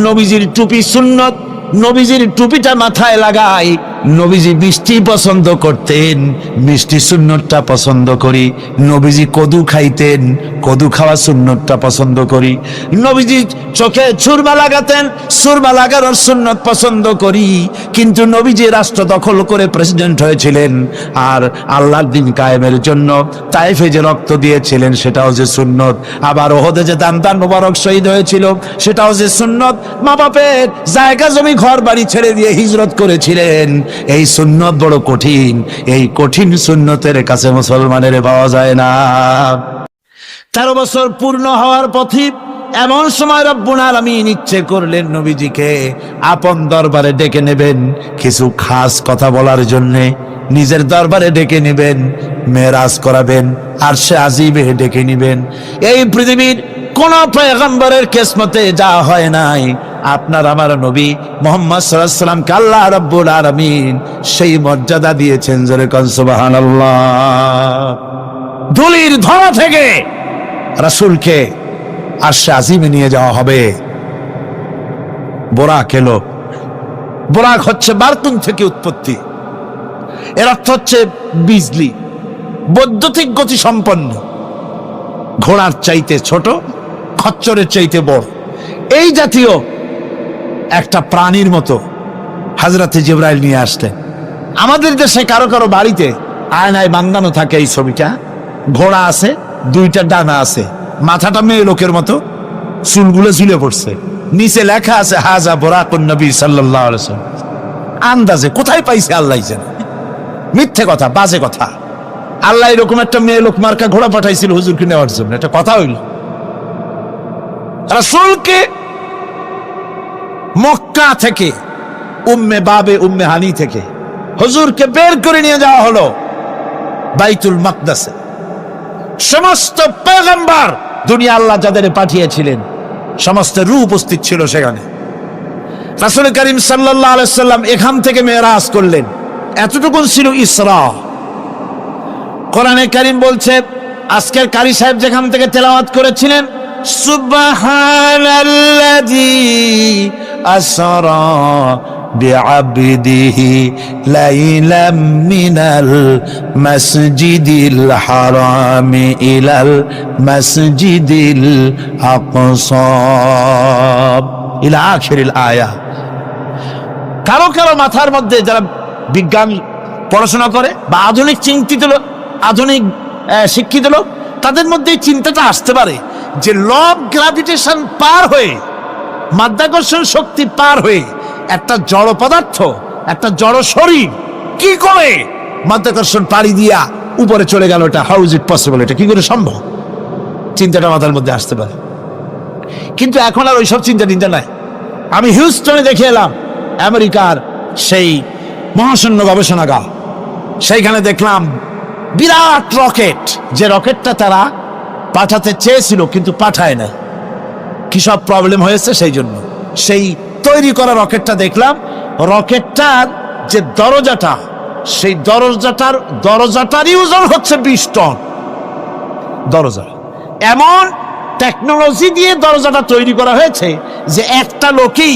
নবীজির টুপি সুন্নত, নবীজির টুপিটা মাথায় লাগাই। নবীজি মিষ্টি পছন্দ করতেন, মিষ্টি সুন্নতটা পছন্দ করি। নবীজি কদু খাইতেন, কদু খাওয়া সুন্নতটা পছন্দ করি। নবীজি চোখে সুরমা লাগাতেন, সুরমা লাগানোর সুন্নত পছন্দ করি। কিন্তু নবীজি রাষ্ট্র দখল করে প্রেসিডেন্ট হয়েছিলেন, আর আল্লাহর দ্বীন কায়েমের জন্য তায়েফে যে রক্ত দিয়েছিলেন সেটাও যে সুন্নত। আবার ওহদে যে দান মোবারক শহীদ হয়েছিল সেটাও যে সুন্নত। মা বাপের জায়গা জমি ঘর বাড়ি ছেড়ে দিয়ে হিজরত করেছিলেন। এই সুন্নত বড় কঠিন, এই কঠিন সুন্নতের কাছে মুসলমানের পাওয়া যায় না। 13 বছর পূর্ণ হওয়ার পথে এমন সময় রব্বুল আলামিন ইচ্ছে করলেন নবীজিকে আপন দরবারে ডেকে নেবেন, কিছু খাস কথা বলার জন্য নিজের দরবারে ডেকে নেবেন, মেরাজ করাবেন, আরশে আজিমে ডেকে নেবেন। এই পৃথিবীর কোন পয়গম্বরের কিসমতে যা হয় নাই, আপনার আমার নবী মুহাম্মদ সাল্লাল্লাহু আলাইহি ওয়াসাল্লামকে আল্লাহ রাব্বুল আলামিন সেই মর্যাদা দিয়েছেন। জোরে কোন সুবহানাল্লাহ। ধুলির ধরা থেকে রাসূলকে আরশে আজিমে নিয়ে যাওয়া হবে। বোরাক এলো। বোরাক হচ্ছে বারতুন থেকে উৎপত্তি। এর অর্থ হচ্ছে বিজলি, বৈদ্যুতিক গতি সম্পন্ন, ঘোড়ার চাইতে ছোট, খচ্চরের চাইতে বড়, এই জাতীয় একটা প্রাণীর মতো হযরতে জিবরাইল নিয়ে আসলেন। আমাদের দেশে কারো কারো বাড়িতে আয়নায় বাঁধানো থাকে এই ছবিটা। ঘোড়া আছে, 2টা ডানা আছে, মাথাটা মেয়ে লোকের মতো, চুলগুলো ঝুলে পড়ছে, নিচে লেখা আছে হাজা বুরাকুন নবী সাল্লাল্লাহু আলাইহি ওয়াসাল্লাম। আন্দাজে কোথায় পাইছে আল্লাহ জানে, মিথ্যে কথা, বাজে কথা। আল্লাহ এরকম একটা মেয়ে লোক মার্কা ঘোড়া পাঠাইছিল হুজুরকে নেওয়ার জন্য, এটা কথা হইল? রাসূলকে মক্কা থেকে, উম্মে হানি থেকে হুজুরকে বের করে নিয়ে যাওয়া হলো বাইতুল মাকদাসে। সমস্ত পয়গম্বর দুনিয়া আল্লাহ যাদের পাঠিয়েছিলেন সমস্ত রূহ উপস্থিত ছিল সেখানে। রাসূল করিম সাল্লাল্লাহু আলাইহি সাল্লাম এখান থেকে মেরাজ করলেন। এতটুকু ছিল ইসরা। কোরআনে কারীম বলছে, আজকের কারি সাহেব যেখান থেকে তেলাওয়াত করেছিলেন, সুবহানাল্লাযী আসরা বিআবদিহি লাইলাম মিনাল মাসজিদিল হারামি ইলাল মাসজিদিল আকসা ইলা আখিরিল আয়া। কারো কারো মাথার মধ্যে যারা বিজ্ঞান পড়াশোনা করে বা আধুনিক চিন্তিত লোক, আধুনিক শিক্ষিত লোক, তাদের মধ্যে এই চিন্তাটা আসতে পারে যে ল অফ গ্র্যাভিটেশন পার হয়ে, মাধ্যাকর্ষণ শক্তি পার হয়ে একটা জড় পদার্থ, একটা জড় শরীর কি করে মাধ্যাকর্ষণ পাড়ি দিয়া উপরে চলে গেল, এটা হাউ ইজ ইট পসিবল, এটা কি করে সম্ভব? চিন্তাটা মাথার মধ্যে আসতে পারে। কিন্তু এখন আর ওইসব চিন্তা নাই। আমি হিউস্টনে দেখে এলাম আমেরিকার সেই মহাশূন্য গবেষণাগার। সেইখানে দেখলাম বিরাট রকেট, যে রকেটটা তারা পাঠাতে চেয়েছিল কিন্তু পাঠায় না, কি সব প্রবলেম হয়েছে সেই জন্য। সেই তৈরি করা রকেটটা দেখলাম, রকেটটার যে দরজাটা, সেই দরজাটারই ওজন হচ্ছে 20 টন। দরজা এমন টেকনোলজি দিয়ে দরজাটা তৈরি করা হয়েছে যে একটা লোকই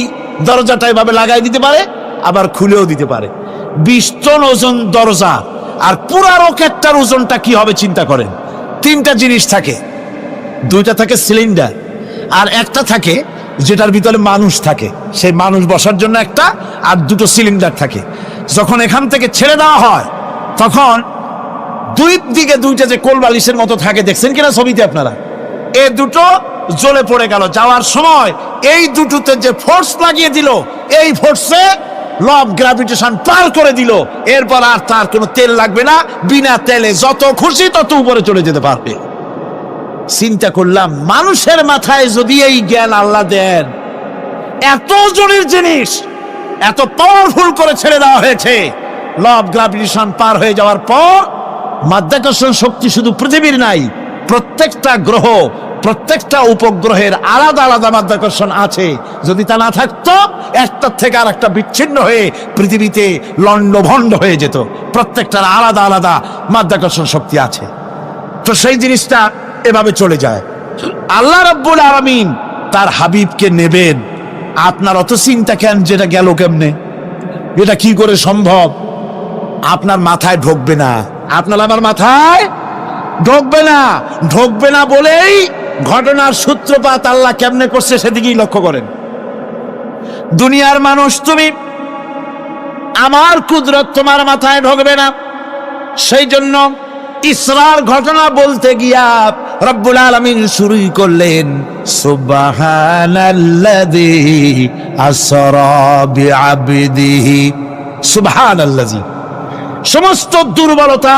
দরজাটা এভাবে লাগাই দিতে পারে, আবার খুলেও দিতে পারে। 20 টন ওজন দরজা। আর পুরা রকেটটার ওজনটা কি হবে চিন্তা করেন। 3টা জিনিস থাকে, 2টা থাকে সিলিন্ডার, আর একটা থাকে যেটার ভিতরে মানুষ থাকে, সেই মানুষ বসার জন্য একটা, আর 2টো সিলিন্ডার থাকে। যখন এখান থেকে ছেড়ে দেওয়া হয় তখন 2 দিকে 2টা যে কোল বালিশের মতো থাকে, দেখছেন কিনা ছবিতে আপনারা, এই 2টো জ্বলে পড়ে গেল। যাওয়ার সময় এই 2টোতে যে ফোর্স লাগিয়ে দিল, এই ফোর্সে ল অফ গ্র্যাভিটেশন পার করে দিল। এরপর আর তার কোনো তেল লাগবে না, বিনা তেলে যত খুশি তত উপরে চলে যেতে পারবে। চিন্তা করলাম, মানুষের মাথায় যদি এই জ্ঞান আল্লাহ দেন, এত জনের জিনিস এত পাওয়ারফুল করে ছেড়ে দেওয়া হয়েছে, ল অফ গ্র্যাভিটেশন পার হয়ে যাওয়ার পর মাধ্যাকর্ষণ শক্তি শুধু পৃথিবীর নাই, প্রত্যেকটা গ্রহ, প্রত্যেকটা উপগ্রহের আলাদা আলাদা মাধ্যাকর্ষণ আছে। যদি তা না থাকতো, একটার থেকে আর একটা বিচ্ছিন্ন হয়ে পৃথিবীতে লণ্ডভণ্ড হয়ে যেত। প্রত্যেকটার আলাদা আলাদা মাধ্যাকর্ষণ শক্তি আছে। তো সেই জিনিসটা এভাবে চলে যায়। আল্লাহ রাব্বুল আলামিন তার হাবিবকে নেবেন, আপনার অত চিন্তা কেন যেটা গেল কেমনে, এটা কি করে সম্ভব? আপনার মাথায় ঢুকবে না, আপনার আমার মাথায় ঢুকবে না। ঢুকবে না বলেই ঘটনার সূত্রপাত আল্লাহ কেমনে করছে সেদিকেই লক্ষ্য করেন। দুনিয়ার মানুষ, তুমি আমার কুদরত তোমার মাথায় ঢুকবে না, সেই জন্য ইসরার ঘটনা বলতে গিয়া রব্বুল আলামিন শুরুই করলেন সুবহানাল্লাযী আসরা বিআবদিহি। সুবহানাল্লাযী, সমস্ত দুর্বলতা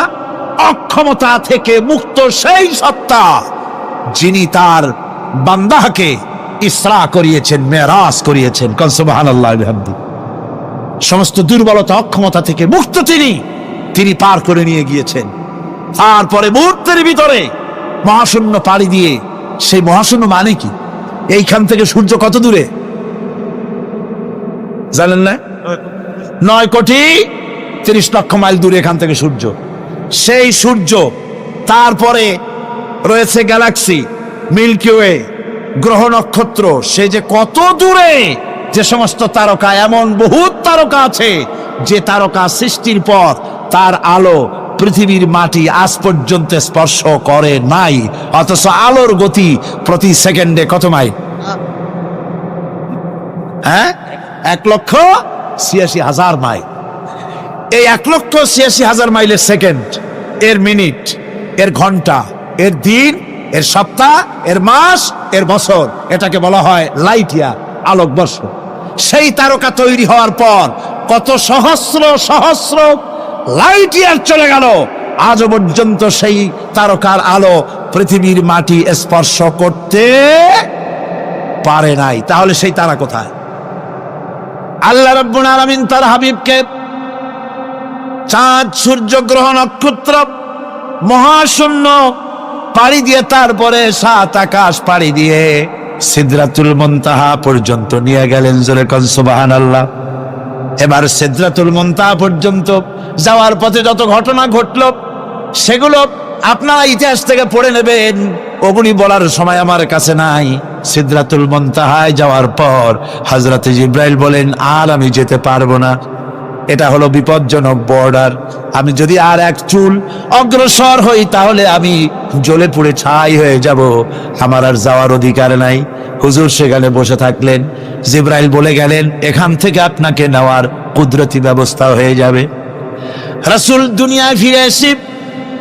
অক্ষমতা থেকে মুক্ত সেই সত্তা যিনি তার বান্দাকে ইসরা করিয়েছেন, মেরাজ করিয়েছেন। কোন সুবহানাল্লাহি ওয়া বিহামদিহি। সমস্ত দুর্বলতা অক্ষমতা থেকে মুক্ত তিনি পার করে নিয়ে গিয়েছেন। তারপরে মুহূর্তের ভিতরে মহাশূন্য পাড়ি দিয়ে, সেই মহাশূন্য মানে কি? এইখান থেকে সূর্য কত দূরে জানেন না? 9,30,00,000 মাইল দূরে এখান থেকে সূর্য। সেই সূর্য, তারপরে রয়েছে গ্যালাক্সি, মিল্কি ওয়ে, গ্রহ নক্ষত্র, সে যে কত দূরে। যে সমস্ত তারকা, এমন বহুত তারকা আছে যে তারকা সৃষ্টির পর তার আলো পৃথিবীর মাটি আজ পর্যন্ত স্পর্শ করে নাই, অথচ আলোর গতি প্রতি সেকেন্ডে কত মাইল? 1,86,000 মাইল। এই 1,86,000 মাইলের সেকেন্ড, এর মিনিট, এর ঘন্টা, এর দিন, এর সপ্তাহ, এর মাস, এর বছর, এটাকে বলা হয় লাইট ইয়ার, আলোকবর্ষ। সেই তারকা তৈরি হওয়ার পর কত সহস্র সহস্র লাইট ইয়ার চলে গেল, আজও পর্যন্ত সেই তারকার আলো পৃথিবীর মাটি স্পর্শ করতে পারে নাই। তাহলে সেই তারা কোথায়? আল্লাহ রাব্বুল আলামিন তার হাবিবকে চাঁদ, সূর্য, গ্রহ, নক্ষত্র, মহাশূন্য পাড়ি দিয়ে, তারপরে 7 আকাশ পাড়ি দিয়ে সিদরাতুল মুনতাহা পর্যন্ত নিয়ে গেলেন। জোরে কোন সুবহানাল্লাহ। এবার সিদরাতুল মুনতাহা পর্যন্ত যাওয়ার পথে যত ঘটনা ঘটলো সেগুলো আপনারা ইতিহাস থেকে পড়ে নেবেন, ওগুলি বলার সময় আমার কাছে নাই। সিদরাতুল মুনতাহায় যাওয়ার পর হযরতে জিবরাইল বলেন, আর আমি যেতে পারবো না, এটা হলো বিপজ্জনক বর্ডার। আমি যদি আর এক চুল অগ্রসর হই তাহলে আমি জ্বলে পুড়ে ছাই হয়ে যাব, আমার আর যাওয়ার অধিকার নাই। হুজুর সেখানে বসে থাকলেন। জিবরাইল বলে গেলেন, এখান থেকে আপনাকে নেওয়ার কুদরতি ব্যবস্থা হয়ে যাবে। রাসূল দুনিয়ায় ফিরে এসে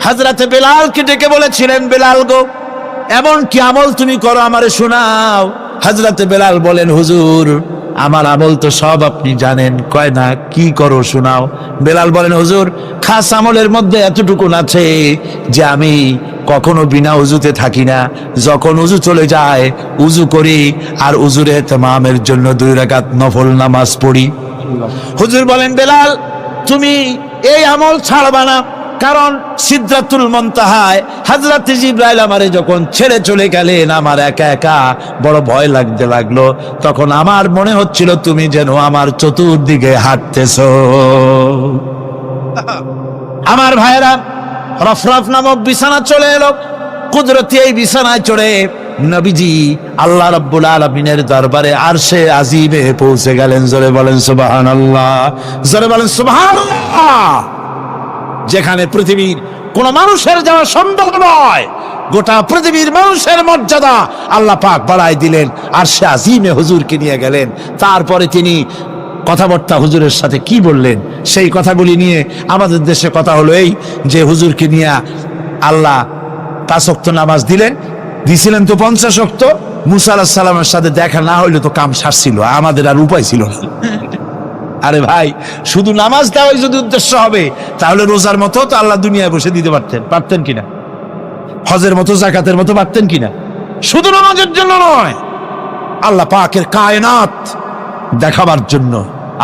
হযরতে বেলালকে ডেকে বলেছিলেন, বেলাল গো, এমন কি আমল তুমি করো আমারে শোনাও। হযরতে বেলাল বলেন, হুজুর আমার আমল তো সব আপনি জানেন। কয় না, কি করো শোনাও। বেলাল বলেন, হুজুর খাস আমলের মধ্যে এতটুকুন আছে যে আমি কখনো বিনা উজুতে থাকি না, যখন উজু চলে যায় উজু করি, আর উজুর ইহতিমামের জন্য 2 রাকাত নফল নামাজ পড়ি। হুজুর বলেন, বেলাল তুমি এই আমল ছাড়বা না, কারণ সিদরাতুল মুনতাহায় হযরত জিবরাইল আমারে যখন ছেড়ে চলে গেলেন, আমার একা একা বড় ভয় লাগতে লাগলো। তখন আমার মনে হচ্ছিল তুমি যেন আমার চতুর্দিকে হাঁটতেছো। আমার ভাইরা, রফরফ নামক বিছানা চলে এলো। কুদরতি এই বিছানায় চড়ে নবীজি আল্লাহ রাব্বুল আলামিনের দরবারে আরশে আজিমে পৌঁছে গেলেন। জোরে বলেন সুবহানাল্লাহ, জোরে বলেন সুবহানাল্লাহ। যেখানে পৃথিবীর কোন মানুষের যাওয়া সম্ভব নয়, গোটা পৃথিবীর মানুষের মর্যাদা আল্লাহ পাক বাড়ায় দিলেন, আরশে আজিমে হুজুরকে নিয়ে গেলেন। তারপরে তিনি কথাবার্তা হুজুরের সাথে কি বললেন সেই কথাগুলি নিয়ে আমাদের দেশে কথা হলো এই যে হুজুরকে নিয়ে আল্লাহ 5 ওয়াক্ত নামাজ দিছিলেন তো 50 ওয়াক্ত। মুসা আলাইহিস সালামের সাথে দেখা না হইলে তো কাম সারছিল, আমাদের আর উপায় ছিল না। আরে ভাই, শুধু নামাজ দেওয়াই যদি উদ্দেশ্য হবে তাহলে রোজার মতো তো আল্লাহ দুনিয়ায় বসে দিতে পারতেন কিনা, হজের মতো জাকাতের মতো পারতেন কিনা। শুধু নামাজের জন্য নয়, আল্লাহ পাকের কায়নাত দেখাবার জন্য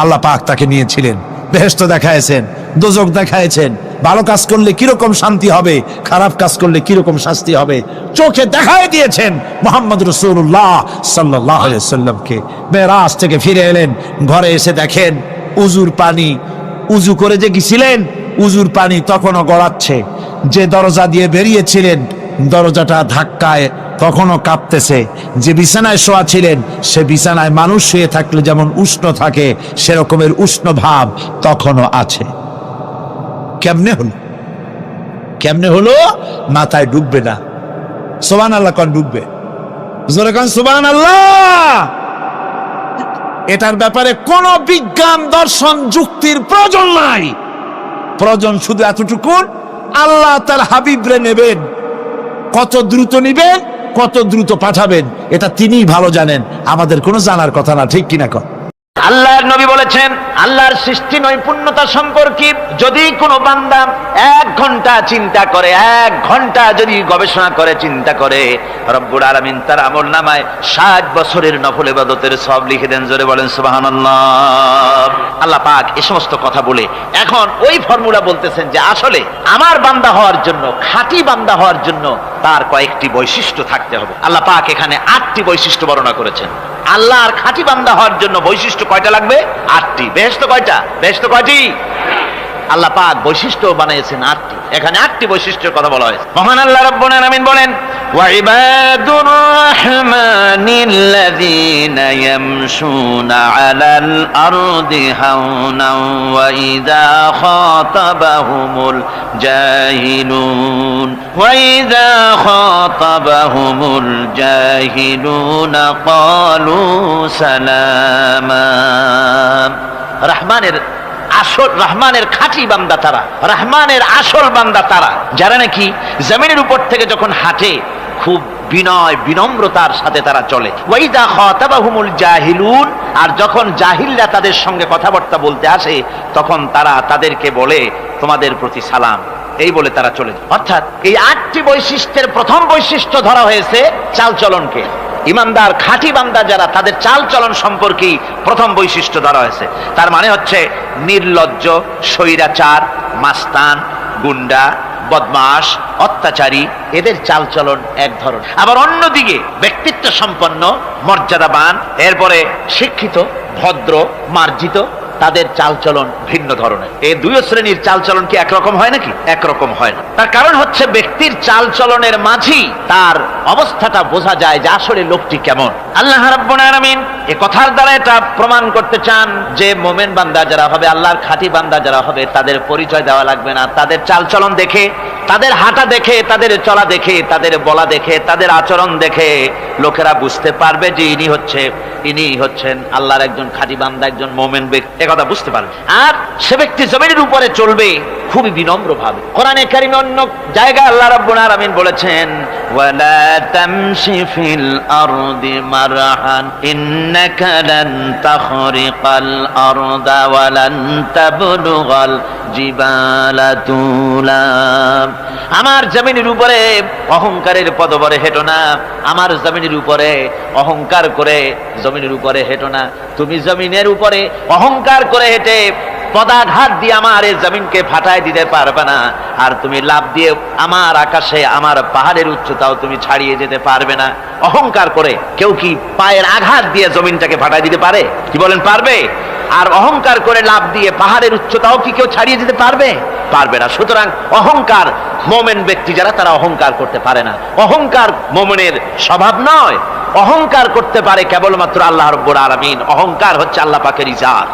আল্লাহ পাক তাকে নিয়েছিলেন। বেহেশত দেখাইছেন, দোজখ দেখাইছেন, ভালো কাজ করলে কিরকম শান্তি হবে, খারাপ কাজ করলে কিরকম শাস্তি হবে চোখে দেখাই দিয়েছেন মুহাম্মদ রাসূলুল্লাহ সাল্লাল্লাহু আলাইহি ওয়াসাল্লামকে। মেরাজ থেকে ফিরে এলেন, ঘরে এসে দেখেন উজুর পানি, উজু করে যে গেছিলেন উজুর পানি তখনও গড়াচ্ছে। যে দরজা দিয়ে বেরিয়েছিলেন দরজাটা ধাক্কায় তখনও কাঁপতেছে। যে বিছানায় শোয়া ছিলেন সে বিছানায় মানুষ শুয়ে থাকলে যেমন উষ্ণ থাকে সেরকমের উষ্ণ ভাব তখনও আছে। কেমনে হলো? কেমনে হলো? মাথায় ঢুকবে না। সুবহানাল্লাহ কোন ঢুকবে? জোরে কোন সুবহানাল্লাহ। এটার ব্যাপারে কোন বিজ্ঞান দর্শন যুক্তির প্রয়োজন নাই। প্রয়োজন শুধু এতটুকু, আল্লাহ তার হাবিবরে নেবেন, কত দ্রুত নিবেন, কত দ্রুত পাঠাবেন এটা তিনিই ভালো জানেন, আমাদের কোনো জানার কথা না। ঠিক কিনা কর? আল্লাহর নবী বলেছেন, আল্লাহর সৃষ্টি নৈপুণ্যতা সম্পর্কে যদি কোনো বান্দা 1 ঘন্টা চিন্তা করে, 1 ঘন্টা যদি গবেষণা করে, চিন্তা করে, রব্বুল আলামিন তার আমলনামায় 60 বছরের নফল ইবাদতের সওয়াব লিখে দেন। জোরে বলেন সুবহানাল্লাহ। আল্লাহ পাক এই সমস্ত কথা বলে এখন ওই ফর্মুলা বলতেছেন যে আসলে আমার বান্দা হওয়ার জন্য, খাঁটি বান্দা হওয়ার জন্য তার কয়েকটি বৈশিষ্ট্য থাকতে হবে। আল্লাহ পাক এখানে 8টি বৈশিষ্ট্য বর্ণনা করেছেন। আল্লাহর খাঁটি বান্দা হওয়ার জন্য বৈশিষ্ট্য কয়টা লাগবে? 8টি। বেহেশত কয়টা? বেহেশত কয়টি? আল্লাহ পাক বৈশিষ্ট্য বানিয়েছেন 8টি। এখানে 8টি বৈশিষ্ট্যের কথা বলা হয়েছে। মহান আল্লাহ রাব্বুল আলামিন বলেন, ওয়া ইবাদুর রাহমানিল্লাযীনা ইয়ামশুনা আলাল আরদি হাওনা ওয়া ইযা খাতাবাহুমুল জাহিলুন ক্বালু সালামা। রহমানের খাঁটি বান্দা তারা, রহমানের আসল বান্দা তারা যারা নাকি জমিনের উপর থেকে যখন হাঁটে খুব বিনয় বিনম্রতার সাথে তারা চলে। ওয়াইদা খাতাবাহুমুল জাহিলুন, আর যখন জাহিলরা তাদের সঙ্গে কথাবার্তা বলতে আসে তখন তারা তাদেরকে বলে তোমাদের প্রতি সালাম, এই বলে তারা চলে যায়। অর্থাৎ এই 8টি বৈশিষ্ট্যের প্রথম বৈশিষ্ট্য ধরা হয়েছে চালচলনকে। ইমানদার খাঁটি বান্দা যারা, তাদের চালচলন সম্পর্কে প্রথম বৈশিষ্ট্য ধরা হয়েছে। তার মানে হচ্ছে নির্লজ্জ, স্বৈরাচার, মাস্তান, গুন্ডা, বদমাশ, অত্যাচারী, এদের চালচলন এক ধরনের। আবার অন্যদিকে ব্যক্তিত্ব সম্পন্ন, মর্যাদাবান, এরপরে শিক্ষিত, ভদ্র, মার্জিত, তাদের চালচলন ভিন্ন ধরনের। এই 2 শ্রেণীর চালচলন কি একরকম হয় নাকি? একরকম হয় না। তার কারণ হচ্ছে ব্যক্তির চালচলনের মাঝেই তার অবস্থাটা বোঝা যায় যে আসলে লোকটি কেমন। আল্লাহ রাব্বুল আলামিন এই কথার দ্বারা এটা প্রমাণ করতে চান যে মোমেন বান্দা যারা হবে, আল্লাহর খাঁটি বান্দা যারা হবে, তাদের পরিচয় দেওয়া লাগবে না। তাদের চালচলন দেখে, তাদের হাঁটা দেখে, তাদের চলা দেখে, তাদের বলা দেখে, তাদের আচরণ দেখে লোকেরা বুঝতে পারবে যে ইনি হচ্ছেন আল্লাহর একজন খাঁটি বান্দা, একজন মোমেন ব্যক্তি, কথা বুঝতে পারবে। আর সে ব্যক্তি জমিনের উপরে চলবে খুবই বিনম্র ভাবে। কোরআনে কারিমে অন্য জায়গায় আল্লাহ রাব্বুল আলামিন বলেছেন, ওয়ালা তামশি ফিল আরদি মারহান ইন্নাকা লান তাখরিকাল আরদা ওয়া লান তাবলুগাল জিবালা তুলা। আমার জমিনের উপরে অহংকারের পদবরে হেঁটো না, আমার জমিনের উপরে অহংকার করে জমিনের উপরে হেঁটো না। তুমি জমিনের উপরে অহংকার করে হেঁটে পদাঘাত দিয়ে আমার এই জমিনকে ফাটায় দিতে পারবে না, আর তুমি লাফ দিয়ে আমার আকাশে, আমার পাহাড়ের উচ্চতাও তুমি ছাড়িয়ে যেতে পারবে না। অহংকার করে কেউ কি পায়ের আঘাত দিয়ে জমিনটাকে ফাটায় দিতে পারে? কি বলেন, পারবে? আর অহংকার করে লাফ দিয়ে পাহাড়ের উচ্চতাও কি কেউ ছাড়িয়ে যেতে পারবে? পারবে না। সুতরাং অহংকার, মোমেন ব্যক্তি যারা, তারা অহংকার করতে পারে না। অহংকার মোমেনের স্বভাব নয়। অহংকার করতে পারে কেবলমাত্র আল্লাহ রাব্বুল আলামিন। অহংকার হচ্ছে আল্লাহ পাকের ইজাত।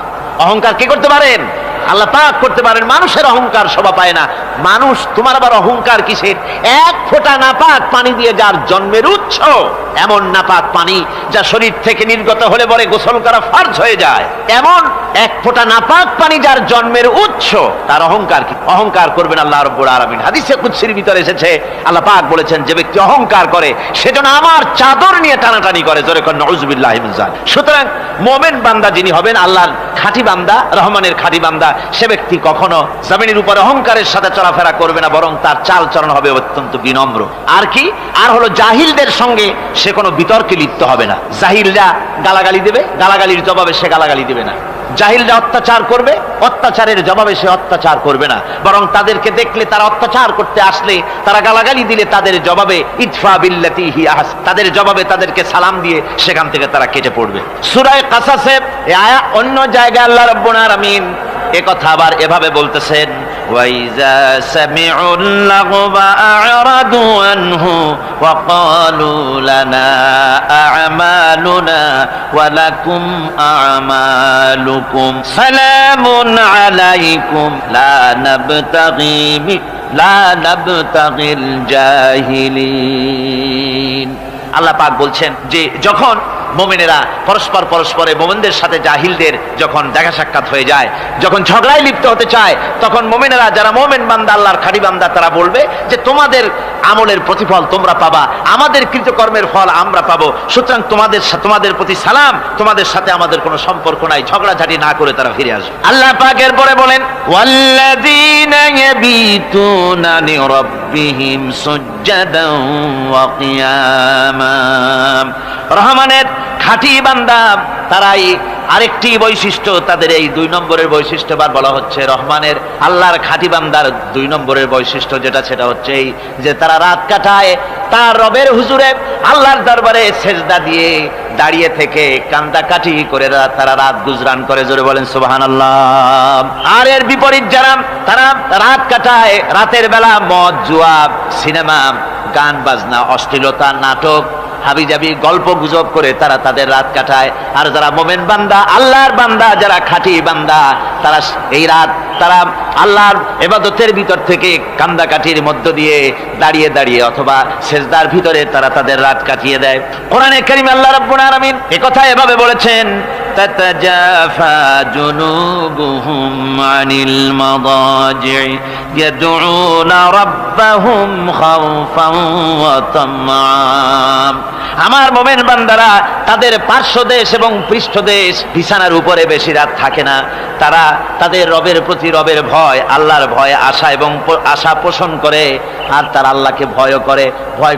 অহংকার কে করতে পারেন? আল্লাহ পাক করতে পারেন। মানুষের অহংকার শোভা পায় না। মানুষ, তোমার আবার অহংকার কিসের? 1 ফোঁটা নাপাক পানি দিয়ে যার জন্মের উৎস, এমন নাপাক পানি যা শরীর থেকে নির্গত হলে পরে গোসল করা ফরজ হয়ে যায়, এমন 1 ফোঁটা নাপাক পানি যার জন্মের উৎস, তার অহংকার কি? অহংকার করবেন আল্লাহ রাব্বুল আলামিন। হাদিসে কুদসির ভিতরে এসেছে, আল্লাহ পাক বলেছেন, যে ব্যক্তি অহংকার করে সেজন্য আমার চাদর নিয়ে টানাটানি করে। জোরে কোন নাউযুবিল্লাহি মিন যালিক। সুতরাং মুমিন বান্দা যিনি হবেন, আল্লাহর খাঁটি বান্দা, রহমানের খাঁটি বান্দা, সে ব্যক্তি কখনো জমিনের উপরে অহংকারের সাথে চলাফেরা করবে না, বরং তার চাল চলন হবে অত্যন্ত বিনম্র। আর কি? আর হলো জাহিলদের সঙ্গে সে কোনো বিতর্কে লিপ্ত হবে না। জাহিলরা গালাগালি দেবে, গালাগালির জবাবে সে গালাগালি দেবে না। জাহিলরা অত্যাচার করবে, অত্যাচারের জবাবে সে অত্যাচার করবে না, বরং তাদেরকে দেখলে, তারা অত্যাচার করতে আসলে, তারা গালাগালি দিলে তাদের জবাবে ইদফা বিল্লাতি হিয়া আহসান, তাদের জবাবে তাদেরকে সালাম দিয়ে সেখান থেকে তারা কেটে পড়বে। সূরা কাসাসে অন্য জায়গায় আল্লাহ রাব্বুল আলামিন এ কথা আবার এভাবে বলতেছেন, ওয়াইজা সামিউল লাগবা আ'রাদু আনহু ওয়া ক্বালু লানা আ'মালুনা ওয়া লাকুম আ'মালুকুম সালামুন আলাইকুম লা নাবতাগিল জাহিলিন। আল্লাহ পাক বলছেন যে যখন মুমিনেরা পরস্পরে মুমিনদের সাথে জাহিলদের যখন দেখা সাক্ষাৎ হয়ে যায়, যখন ঝগড়ায় লিপ্ত হতে চায়, তখন মুমিনেরা যারা মুমিন বান্দা, আল্লাহর খাঁটি বান্দা, তারা বলবে যে তোমাদের আমলের প্রতিফল তোমরা পাবা, আমাদের কৃতকর্মের ফল আমরা পাবো, সুতরাং তোমাদের প্রতি সালাম, তোমাদের সাথে আমাদের কোনো সম্পর্ক নাই। ঝগড়াঝাটি না করে তারা ফিরে আসবে। আল্লাহ পাক এরপরে বলেন ওয়াল্লাযীনা ইয়াবীতুনা লিরাব্বিহিম সুজদান ওয়া কিয়ামা। রহমানের খাঁটি বান্দা তারাই আরেকটি বৈশিষ্ট্য, তাদের এই 2 নম্বরের বৈশিষ্ট্য বার বলা হচ্ছে রহমানের আল্লাহর খাঁটি বান্দার 2 নম্বরের বৈশিষ্ট্য যেটা, সেটা হচ্ছে এই যে তারা রাত কাটায় তার রবের হুজুরে আল্লাহর দরবারে সেজদা দিয়ে দাঁড়িয়ে থেকে কান্দাকাটি করে তারা রাত গুজরান করে। জোরে বলেন সুবহানাল্লাহ। আর এর বিপরীত যারা তারা রাত কাটায়, রাতের বেলা মদ, জুয়া, সিনেমা, গান বাজনা, অশ্লীলতা, নাটক, হাবিজাবি, গল্প গুজব করে তারা তাদের রাত কাটায়। আর যারা মোমেন বান্দা, আল্লাহর বান্দা, যারা খাঁটি বান্দা, তারা এই রাত তারা আল্লাহর ইবাদতের ভিতর থেকে কান্দাকাটির মধ্য দিয়ে দাঁড়িয়ে দাঁড়িয়ে অথবা সেজদার ভিতরে তারা তাদের রাত কাটিয়ে দেয়। কোরআনে কারীমে আল্লাহ রাব্বুল আলামিন একথা এভাবে বলেছেন, তাতাজাফা জুনুবুহুম আনিল মাদাজি ইয়াদউনা রাব্বাহুম খাওফান ওয়া তামআ। আমার মুমিন বান্দারা তাদের পার্শ্বদেশ এবং পৃষ্ঠদেশ বিছানার উপরে বেশি রাত থাকে না। তারা তাদের রবের প্রতি রবের ভয়, আল্লাহর ভয়, আশা এবং আশা পোষণ করে। আর তারা আল্লাহকে ভয়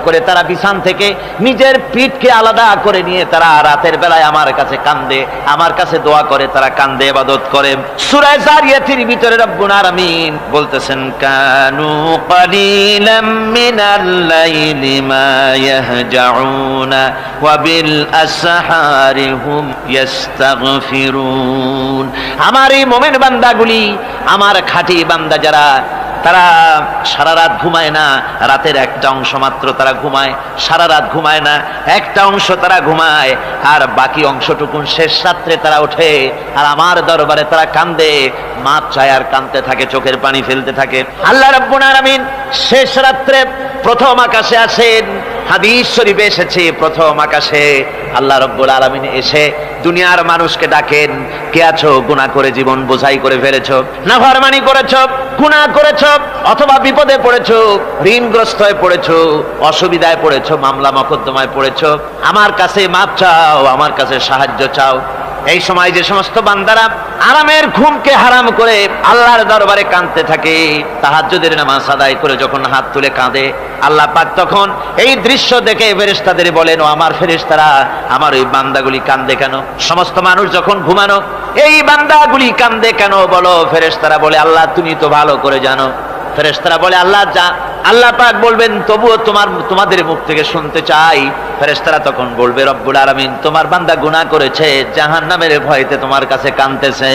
করে তারা বিছান থেকে নিজের পিঠকে আলাদা করে নিয়ে তারা রাতের বেলায় আমার কাছে কান্দে, আমার কাছে দোয়া করে, তারা কান্দে, ইবাদত করে। সূরা যারিয়াতের ভিতরে রব্বুল আলামিন বলতেছেন, কানু কালিলাম মিনাল লাইলি মা ইয়াহজাউনা ওয়া বিল আসহারি হুম ইস্তাগফিরুন। আমার এই মুমিন বান্দাগুলি, আমার খাঁটি বান্দা যারা, তারা সারা রাত ঘুমায় না, রাতের একটা অংশ মাত্র তারা ঘুমায়, সারা রাত ঘুমায় না, একটা অংশ তারা ঘুমায়, আর বাকি অংশটুকু শেষ রাত্রে তারা ওঠে আর আমার দরবারে তারা কান্দে, মাপ চায় আর কাঁদতে থাকে, চোখের পানি ফেলতে থাকে। আল্লাহ রাব্বুল আলামিন শেষ রাত্রে প্রথম আকাশে আসেন। হাদিস শরীফে এসেছে, প্রথম আকাশে আল্লাহ রাব্বুল আলামিন এসে দুনিয়ার মানুষকে ডাকেন, কে আছো? গুনাহ করে জীবন বোঝাই করে ফেলেছো, নাফরমানি করেছো, গুনাহ করেছো, অথবা বিপদে পড়েছো, ঋণগ্রস্ত হয়ে পড়েছো, অসুবিধায় পড়েছো, মামলা মকদ্দমায় পড়েছো, আমার কাছে মাপ চাও, আমার কাছে সাহায্য চাও। এই সময় যে সমস্ত বান্দারা আরামের ঘুমকে হারাম করে আল্লাহর দরবারে কাঁদতে থাকে, তাহাজ্জুদের নামাজ আদায় করে যখন হাত তুলে কাঁদে, আল্লাহ পাক তখন এই দৃশ্য দেখে ফেরেশতাদের বলেন, ও আমার ফেরেশতারা, আমার ওই বান্দাগুলি কাঁদে কেন? সমস্ত মানুষ যখন ঘুমানো, এই বান্দাগুলি কাঁদে কেন বলো? ফেরেশতারা বলে, আল্লাহ তুমি তো ভালো করে জানো। ফেরেশতারা বলে, আল্লাহ পাক বলবেন, তবুও তোমাদের মুখ থেকে শুনতে চাই। ফেরেশতারা তখন বলবে, রব্বুল আলামিন তোমার বান্দা গুনাহ করেছে, জাহান্নামের ভয়তে তোমার কাছে কাঁদতেছে,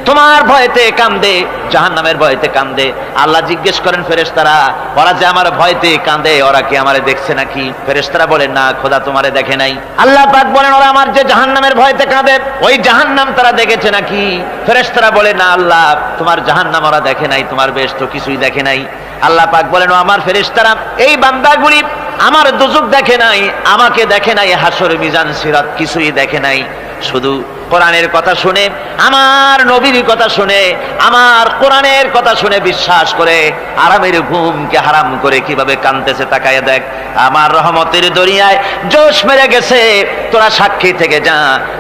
তোমার ভয়তে কাঁদে, জাহান্নামের ভয়তে কাঁদে। আল্লাহ জিজ্ঞেস করেন, ফেরেশতারা ওরা যে আমার ভয়তে কাঁদে, ওরা কি আমারে দেখছে নাকি? ফেরেশতারা বলেন, না খোদা তোমারে দেখে নাই। আল্লাহ পাক বলেন, ওরা আমার যে জাহান্নামের ভয়তে কাঁদে, ওই জাহান্নাম তারা দেখেছে নাকি? ফেরেশতারা বলে, না আল্লাহ, তোমার জাহান্নাম ওরা দেখে নাই, তোমার বেহেশত কিছুই দেখে নাই। আল্লাহ পাক বলেন, ও আমার ফেরেশতারা, এই বান্দাগুলি আমার দুজক দেখে নাই, আমাকে দেখে নাই, হাসর মিজান সিরাত কিছুই দেখে নাই, শুধু কোরআনের কথা শুনে, আমার নবীর কথা শুনে, আমার কোরআনের কথা শুনে বিশ্বাস করে আরামের ঘুমকে হারাম করে কিভাবে কাঁদতেছে তাকায় দেখ। আমার রহমতের দরিয়ায় জোশ মেরে গেছে, তোরা সাক্ষী থেকে যা,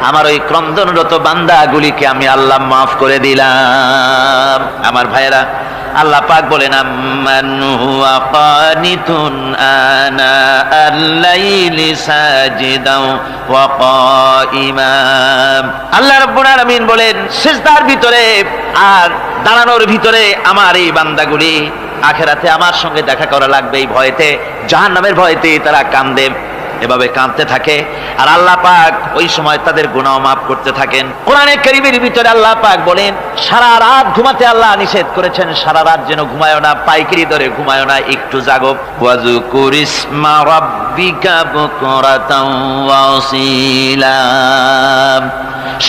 আমার ওই ক্রন্দনরত বান্দাগুলিকে আমি আল্লাহ মাফ করে দিলাম। আমার ভাইয়েরা, আল্লাহ পাক বলেন, আম্মান হুয়া কানিতুন আনা আল-লাইলি সাজিদাও ওয়া কাইমা। আল্লাহ রাব্বুল আলামিন বলেন, সিজদার ভিতরে আর দাঁড়ানোর ভিতরে আমার এই বান্দাগুলি আখিরাতে আমার সঙ্গে দেখা করা লাগবে, এই ভয়তে, জাহান্নামের ভয়তে তারা কান্দে। এভাবে কাঁদতে থাকে, আর আল্লাহ পাক ওই সময় তাদের গুনাহ মাফ করতে থাকেন। কোরআনে কারীমের ভিতরে আল্লাহ পাক বলেন, সারা রাত ঘুমাতে আল্লাহ নিষেধ করেছেন, সারা রাত যেন ঘুমায়ো না, পাইকারি দরে ঘুমায়ো না, একটু জাগো। ওয়াজকুর ইসমা রাব্বিকা বুকরাতাও ওয়া আসীলা,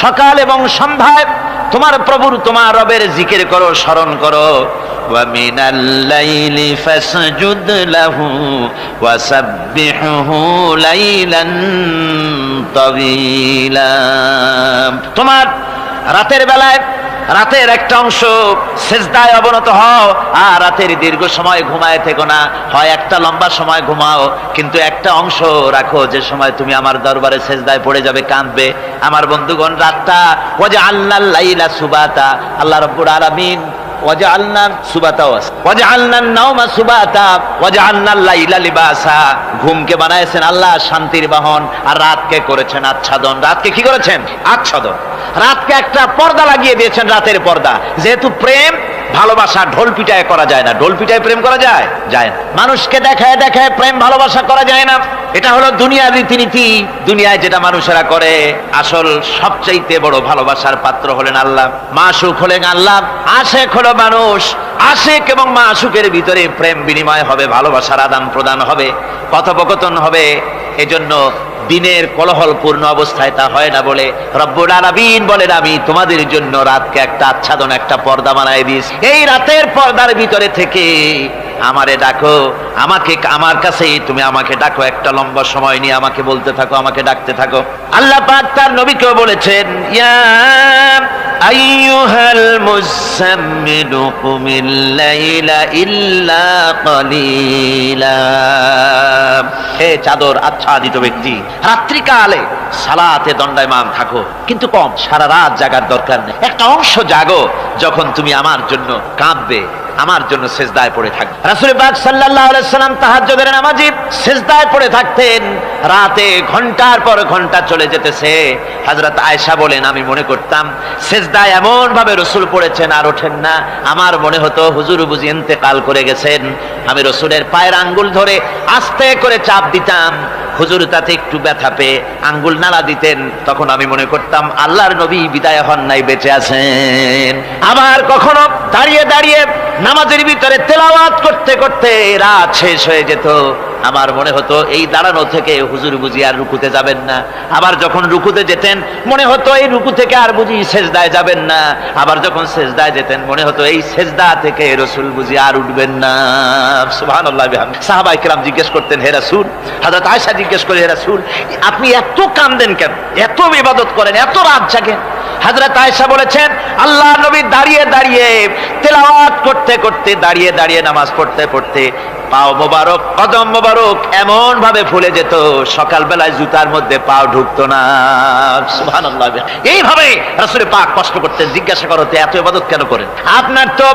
সকাল এবং সন্ধ্যায় তোমার প্রভুর, তোমার রবের জিকির করো, স্মরণ করো। ওয়া মিনাল লাইলি ফাসজুদ লাহু ওয়া সাব্বিহহু লাইলান তাওয়িলা, তোমার রাতের বেলায় রাতের একটা অংশ সেজদায় অবনত হও, আর রাতের দীর্ঘ সময় ঘুমায় থেকো না, হয় একটা লম্বা সময় ঘুমাও, কিন্তু একটা অংশ রাখো যে সময় তুমি আমার দরবারে সেজদায় পড়ে যাবে, কাঁদবে। আমার বন্ধুগণ, রাতটা ওয়াজআলনাল লাইলা সুবাতা, আল্লাহ রাব্বুল আলামিন ওয়াজআলনা সুবাতা ওয়াজআলনান নাওমা সুবাতা ওয়াজআলনাল লাইলা লিবাসা, ঘুমকে বানায়ছেন আল্লাহ শান্তির বাহন, আর রাতকে করেছেন আচ্ছাদন। রাতকে কি করেছেন? আচ্ছাদন। রাতকে একটা পর্দা লাগিয়ে দিয়েছেন, রাতের পর্দা। যেহেতু প্রেম ভালোবাসা ঢোল পিটায় করা যায় না, ঢোল পিটায় প্রেম করা যায় যায় না, মানুষকে দেখায় দেখায় প্রেম ভালোবাসা করা যায় না। এটা হলো দুনিয়ার রীতিনীতি, দুনিয়ায় যেটা মানুষেরা করে। আসল সবচাইতে বড় ভালোবাসার পাত্র হলেন আল্লাহ, মাশুক হলেন আল্লাহ, আশেক হলো মানুষ। আশেক এবং মাশুকের ভিতরে প্রেম বিনিময় হবে, ভালোবাসার আদান প্রদান হবে, কথোপকথন হবে। এজন্য দিনের কোলাহলপূর্ণ অবস্থায় তা হয় না বলে রব্বুল আলামিন বলেন, আমি তোমাদের জন্য রাতকে একটা আচ্ছাদন, একটা পর্দা বানায় দিয়েছি। এই রাতের পর্দার ভিতরে থেকে আমারে ডাকো, আমাকে, আমার কাছেই তুমি আমাকে ডাকো, একটা লম্বা সময় নিয়ে আমাকে বলতে থাকো, আমাকে ডাকতে থাকো। আল্লাহ পাক তার নবীকেও বলেছেন, ইয়া আইয়ুহাল মুযাম্মিলু কুমিল লাইলা ইল্লা কালিলা, হে চাদর আচ্ছাদিত ব্যক্তি, রাত্রিকালে সালাতে দণ্ডায়মান থাকো, কিন্তু কম, সারা রাত জাগার দরকার নেই। একটা অংশ জাগো, যখন তুমি আমার জন্য কাঁদবে, আমার জন্য সেজদায় পড়ে থাকবে। রাসূল পাক সাল্লাল্লাহু আলাইহি সাল্লাম তাহাজ্জুদের নামাজে সেজদায় পড়ে থাকতেন, রাতে ঘন্টার পর ঘন্টা চলে যেতেছে। হযরত আয়েশা বলেন, আমি মনে করতাম সেজদায় এমন ভাবে রাসূল পড়েছেন আর ওঠেন না, আমার মনে হতো হুজুর বুঝি ইন্তেকাল করে গেছেন। আমি রাসূলের পায়ের আঙ্গুল ধরে আস্তে করে চাপ দিতাম, হুজুর তাতে একটু ব্যথা পেয়ে আঙ্গুল নাড়া দিতেন, তখন আমি মনে করতাম আল্লাহর নবী বিদায় হন নাই, বেঁচে আছেন। আবার কখনো দাঁড়িয়ে দাঁড়িয়ে নামাজের ভিতরে তেলাওয়াত করতে করতে রাত শেষ হয়ে যেত, আমার মনে হতো এই দাঁড়ানো থেকে হুজুর বুঝি আর রুকুতে যাবেন না। আবার যখন রুকুতে যেতেন মনে হতো এই রুকু থেকে আর বুঝি সেজদায় যাবেন না। আবার যখন সেজদায় যেতেন মনে হতো এই সেজদা থেকে রাসূল বুঝি আর উঠবেন না। সুবহানাল্লাহ। সাহাবায়ে কেরাম জিজ্ঞেস করতেন, হে রাসূল, হযরত আয়েশা জিজ্ঞেস করে, হে রাসূল, আপনি এত কাঁদেন কেন, এত ইবাদত করেন, এত রাত জাগেন? হযরত আয়েশা বলেছেন, আল্লাহ নবী দাঁড়িয়ে দাঁড়িয়ে তেলাওয়াত করতে করতে, দাঁড়িয়ে দাঁড়িয়ে নামাজ পড়তে পড়তে পাও মোবারক, কদম মোবারক এমন ভাবে ফুলে যেত, সকালবেলায় জুতার মধ্যে পাও ঢুকতো না। সুবহানাল্লাহ। এইভাবে রাসূল পাক কষ্ট করতেন। জিজ্ঞাসা করতে, এত ইবাদত কেন করেন? আপনার তো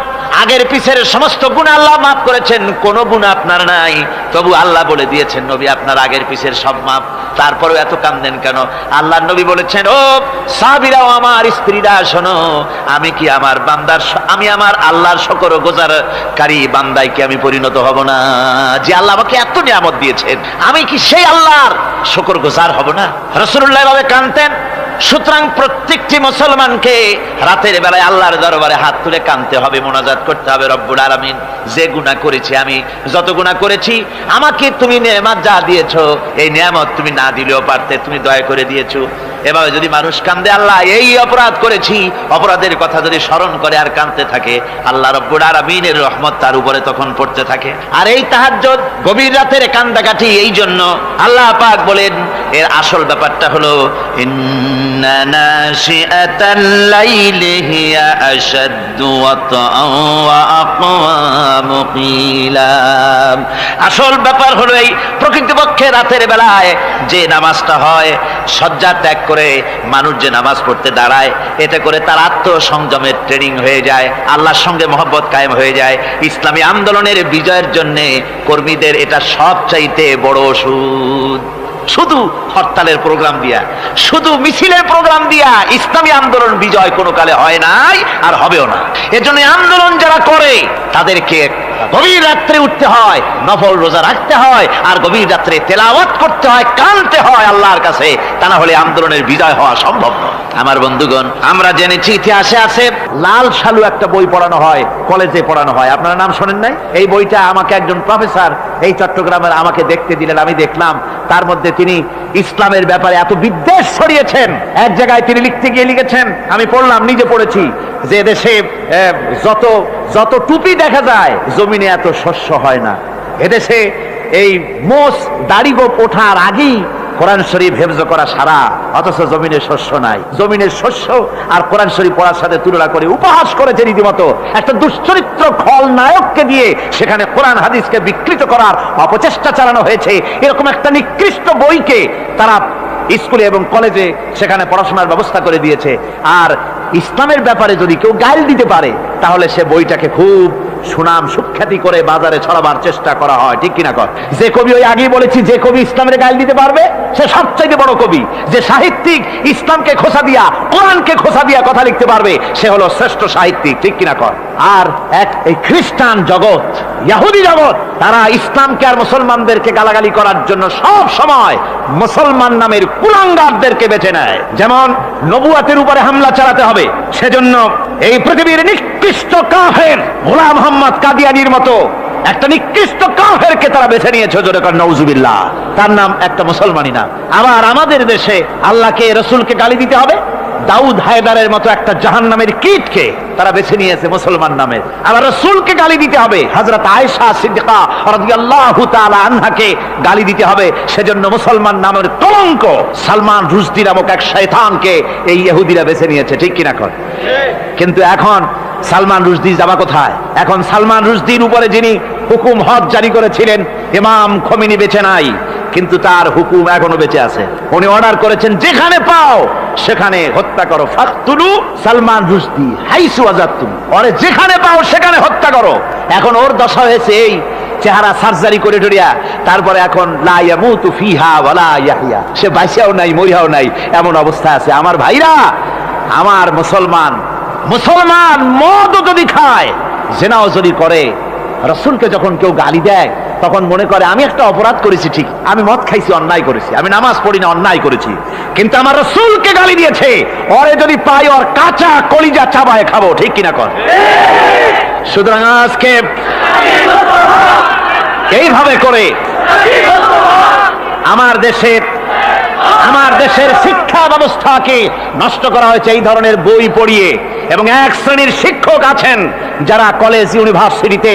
আগের পিছের সমস্ত গুনাহ আল্লাহ মাফ করেছেন, কোন গুনাহ আপনার নাই, তবু আল্লাহ বলে দিয়েছেন নবী আপনার আগের পিছের সব মাফ, তারপরেও এত কাঁদেন কেন? আল্লাহর নবী বলেছেন, ও সাহাবীরাও, আমার স্ত্রীরা শোনো, আমি কি আমার বান্দার, আমি আমার আল্লাহর শুকরগুজারকারী বান্দায় কি আমি পরিণত হব না? যে আল্লাহ আমাকে এত নিয়ামত দিয়েছেন, আমি কি সেই আল্লাহর শুকরগুজার হব না? রাসূলুল্লাহ এভাবে কাঁদতেন। সুতরাং প্রত্যেকটি মুসলমানকে রাতের বেলায় আল্লাহর দরবারে হাত তুলে কাঁদতে হবে, মোনাজাত করতে হবে, রব্বুল আলামিন, যে গুনাহ করেছি, আমি যত গুনাহ করেছি, আমাকে তুমি নেয়ামত যা দিয়েছো, এই নেয়ামত তুমি না দিলেও পারতে, তুমি দয়া করে দিয়েছো। এভাবে যদি মানুষ কান্দে, আল্লাহ এই অপরাধ করেছি, অপরাধের কথা যদি স্মরণ করে আর কাঁদতে থাকে, আল্লাহ রব্বুল আলামিনের রহমত তার উপরে তখন পড়তে থাকে। আর এই তাহাজ্জুদ, গভীর রাতের কান্দাকাটি, এই জন্য আল্লাহ পাক বলেন, এর আসল ব্যাপারটা হলো ইন্না নাশিআতাল লাইলি হিয়া আশাদ্দু ওয়াতআন ওয়া আকওয়ামু কিলা। আসল ব্যাপার হলো এই প্রকৃতপক্ষে রাতের বেলায় যে নামাজটা হয়, শয্যা ত্যাগ করে মানুষ যে নামাজ পড়তে দাঁড়ায়, এতে করে তার আত্মসংযমের ট্রেনিং হয়ে যায়, আল্লাহর সঙ্গে মহব্বত কায়েম হয়ে যায়। ইসলামী আন্দোলনের বিজয়ের জন্য কর্মীদের এটা সবচাইতে বড় ওষুধ। শুধু হরতালের প্রোগ্রাম দিয়া, শুধু মিছিলের প্রোগ্রাম দিয়া ইসলামী আন্দোলন বিজয় কোনো কালে হয় নাই আর হবেও না। এজন্য আন্দোলন যারা করে তাদেরকে গভীর রাত্রে উঠতে হয়, নফল রোজা রাখতে হয়, আর গভীর রাত্রে তেলাওয়াত করতে হয়, কাঁদতে হয় আল্লাহর কাছে, তা না হলে আন্দোলনের বিজয় হওয়া সম্ভব নয়। আমার বন্ধুগণ, আমরা জেনেছি ইতিহাসে আছে লাল সালু একটা বই পড়ানো হয়, কলেজে পড়ানো হয়, আপনারা নাম শোনেন নাই? এই বইটা আমাকে একজন প্রফেসর এই চট্টগ্রামের আমাকে দেখতে দিলেন, আমি দেখলাম তার মধ্যে তিনি ইসলামের ব্যাপারে এত বিদ্বেষ ছড়িয়েছেন। এক জায়গায় তিনি লিখতে গিয়ে লিখেছেন, আমি পড়লাম, নিজে পড়েছি, যে দেশে যত যত টুপি দেখা যায় জমিনে এত শস্য হয় না। এদেশে এই মোষ দাড়ি গোপ ওঠার আগেই কোরআন শরীফ হেফজ করা সারা, অথচ জমিনে শস্য নাই। জমিনের শস্য আর কোরআন শরীফ পড়ার সাথে তুলনা করে উপহাস করেছে রীতিমতো। একটা দুশ্চরিত্র খলনায়ককে দিয়ে সেখানে কোরআন হাদিসকে বিকৃত করার অপচেষ্টা চালানো হয়েছে। এরকম একটা নিকৃষ্ট বইকে তারা স্কুলে এবং কলেজে সেখানে পড়াশোনার ব্যবস্থা করে দিয়েছে। আর ইসলামের ব্যাপারে যদি কেউ গাইল দিতে পারে তাহলে সে বইটাকে খুব সুনাম সুখ্যাতি করে বাজারে ছড়াবার চেষ্টা করা হয়, ঠিক কিনা কর? যে কবি, ওই আগেই বলেছি, যে কবি ইসলামের গাইল দিতে পারবে সে সবচাইতে বড় কবি। যে সাহিত্যিক ইসলামকে খোসা দিয়া, কোরআনকে খোসা দিয়া কথা লিখতে পারবে সে হলো শ্রেষ্ঠ সাহিত্যিক, ঠিক কিনা কর? আর এই খ্রিস্টান জগৎ, ইহুদি জগৎ, তারা ইসলামকে আর মুসলমানদেরকে গালাগালি করার জন্য সব সময় মুসলমান নামের কুলাঙ্গারদেরকে বেছে নেয়। যেমন নবুয়াতের উপরে হামলা চালাতে হবে, সেজন্য এই পৃথিবীর নিকৃষ্ট কাফের গোলাম মোহাম্মদ কাদিয়ানির মতো একটা নিকৃষ্ট কাফেরকে তারা বেছে নিয়েছে, যেরকম নাউজুবিল্লাহ, তার নাম একটা মুসলমানই না। আবার আমাদের দেশে আল্লাহকে, রসুলকে গালি দিতে হবে, দাউদ হায়দারের মতো একটা জাহান্নামের কীটকে তারা বেছে নিয়েছে মুসলমান নামের। আবার রসুলকে গালি দিতে হবে, হযরত আয়েশা সিদ্দিকা রাদিয়াল্লাহু তাআলা আনহাকে গালি দিতে হবে, সেজন্য মুসলমান নামের কলঙ্ক সালমান রুশদি নামক এক শয়তানকে এই ইহুদিরা বেছে নিয়েছে, ঠিক কিনা কর? কিন্তু এখন সালমান রুশদি যাবা কোথায়? এখন সালমান রুশদির উপরে যিনি হুকুম হজ জারি করেছিলেন ইমাম খোমেনি বেঁচে নাই, কিন্তু তার হুকুম এখনো বেঁচে আছে। উনি অর্ডার করেছেন, যেখানে পাও সেখানে হত্যা করো, ফাকতুলু সালমান রুশদি হাইসু ওয়াজাদতুম, ওরে যেখানে পাও সেখানে হত্যা করো। এখন ওর দশা হয়েছে এই, চেহারা সার্জারি করে টরিয়া, তারপরে এখন লা ইয়ামুতু ফিহা ওয়ালা ইয়াহইয়া, সে বাঁচিয়াও নাই মরিয়াও নাই, এমন অবস্থা আছে। আমার ভাইরা, আমার মুসলমান মদও যদি খায়, জিনাও যদি করে, রাসূলকে যখন কেউ গালি দেয় তখন মনে করে আমি একটা অপরাধ করেছি, ঠিক, আমি মদ খাইছি, অন্যায় করেছি, আমি নামাজ পড়ি না, অন্যায় করেছি, কিন্তু আমার রাসূলকে গালি দিয়েছে, ওরে যদি পাই ওর কাঁচা কলিজা চাবায় খাবো, ঠিক কিনা কর? সুতরাং আজকে এইভাবে করে আমার দেশের শিক্ষা ব্যবস্থাকে নষ্ট করা হয়েছে এই ধরনের বই পড়িয়ে। এবং এক শ্রেণীর শিক্ষক আছেন যারা কলেজ ইউনিভার্সিটিতে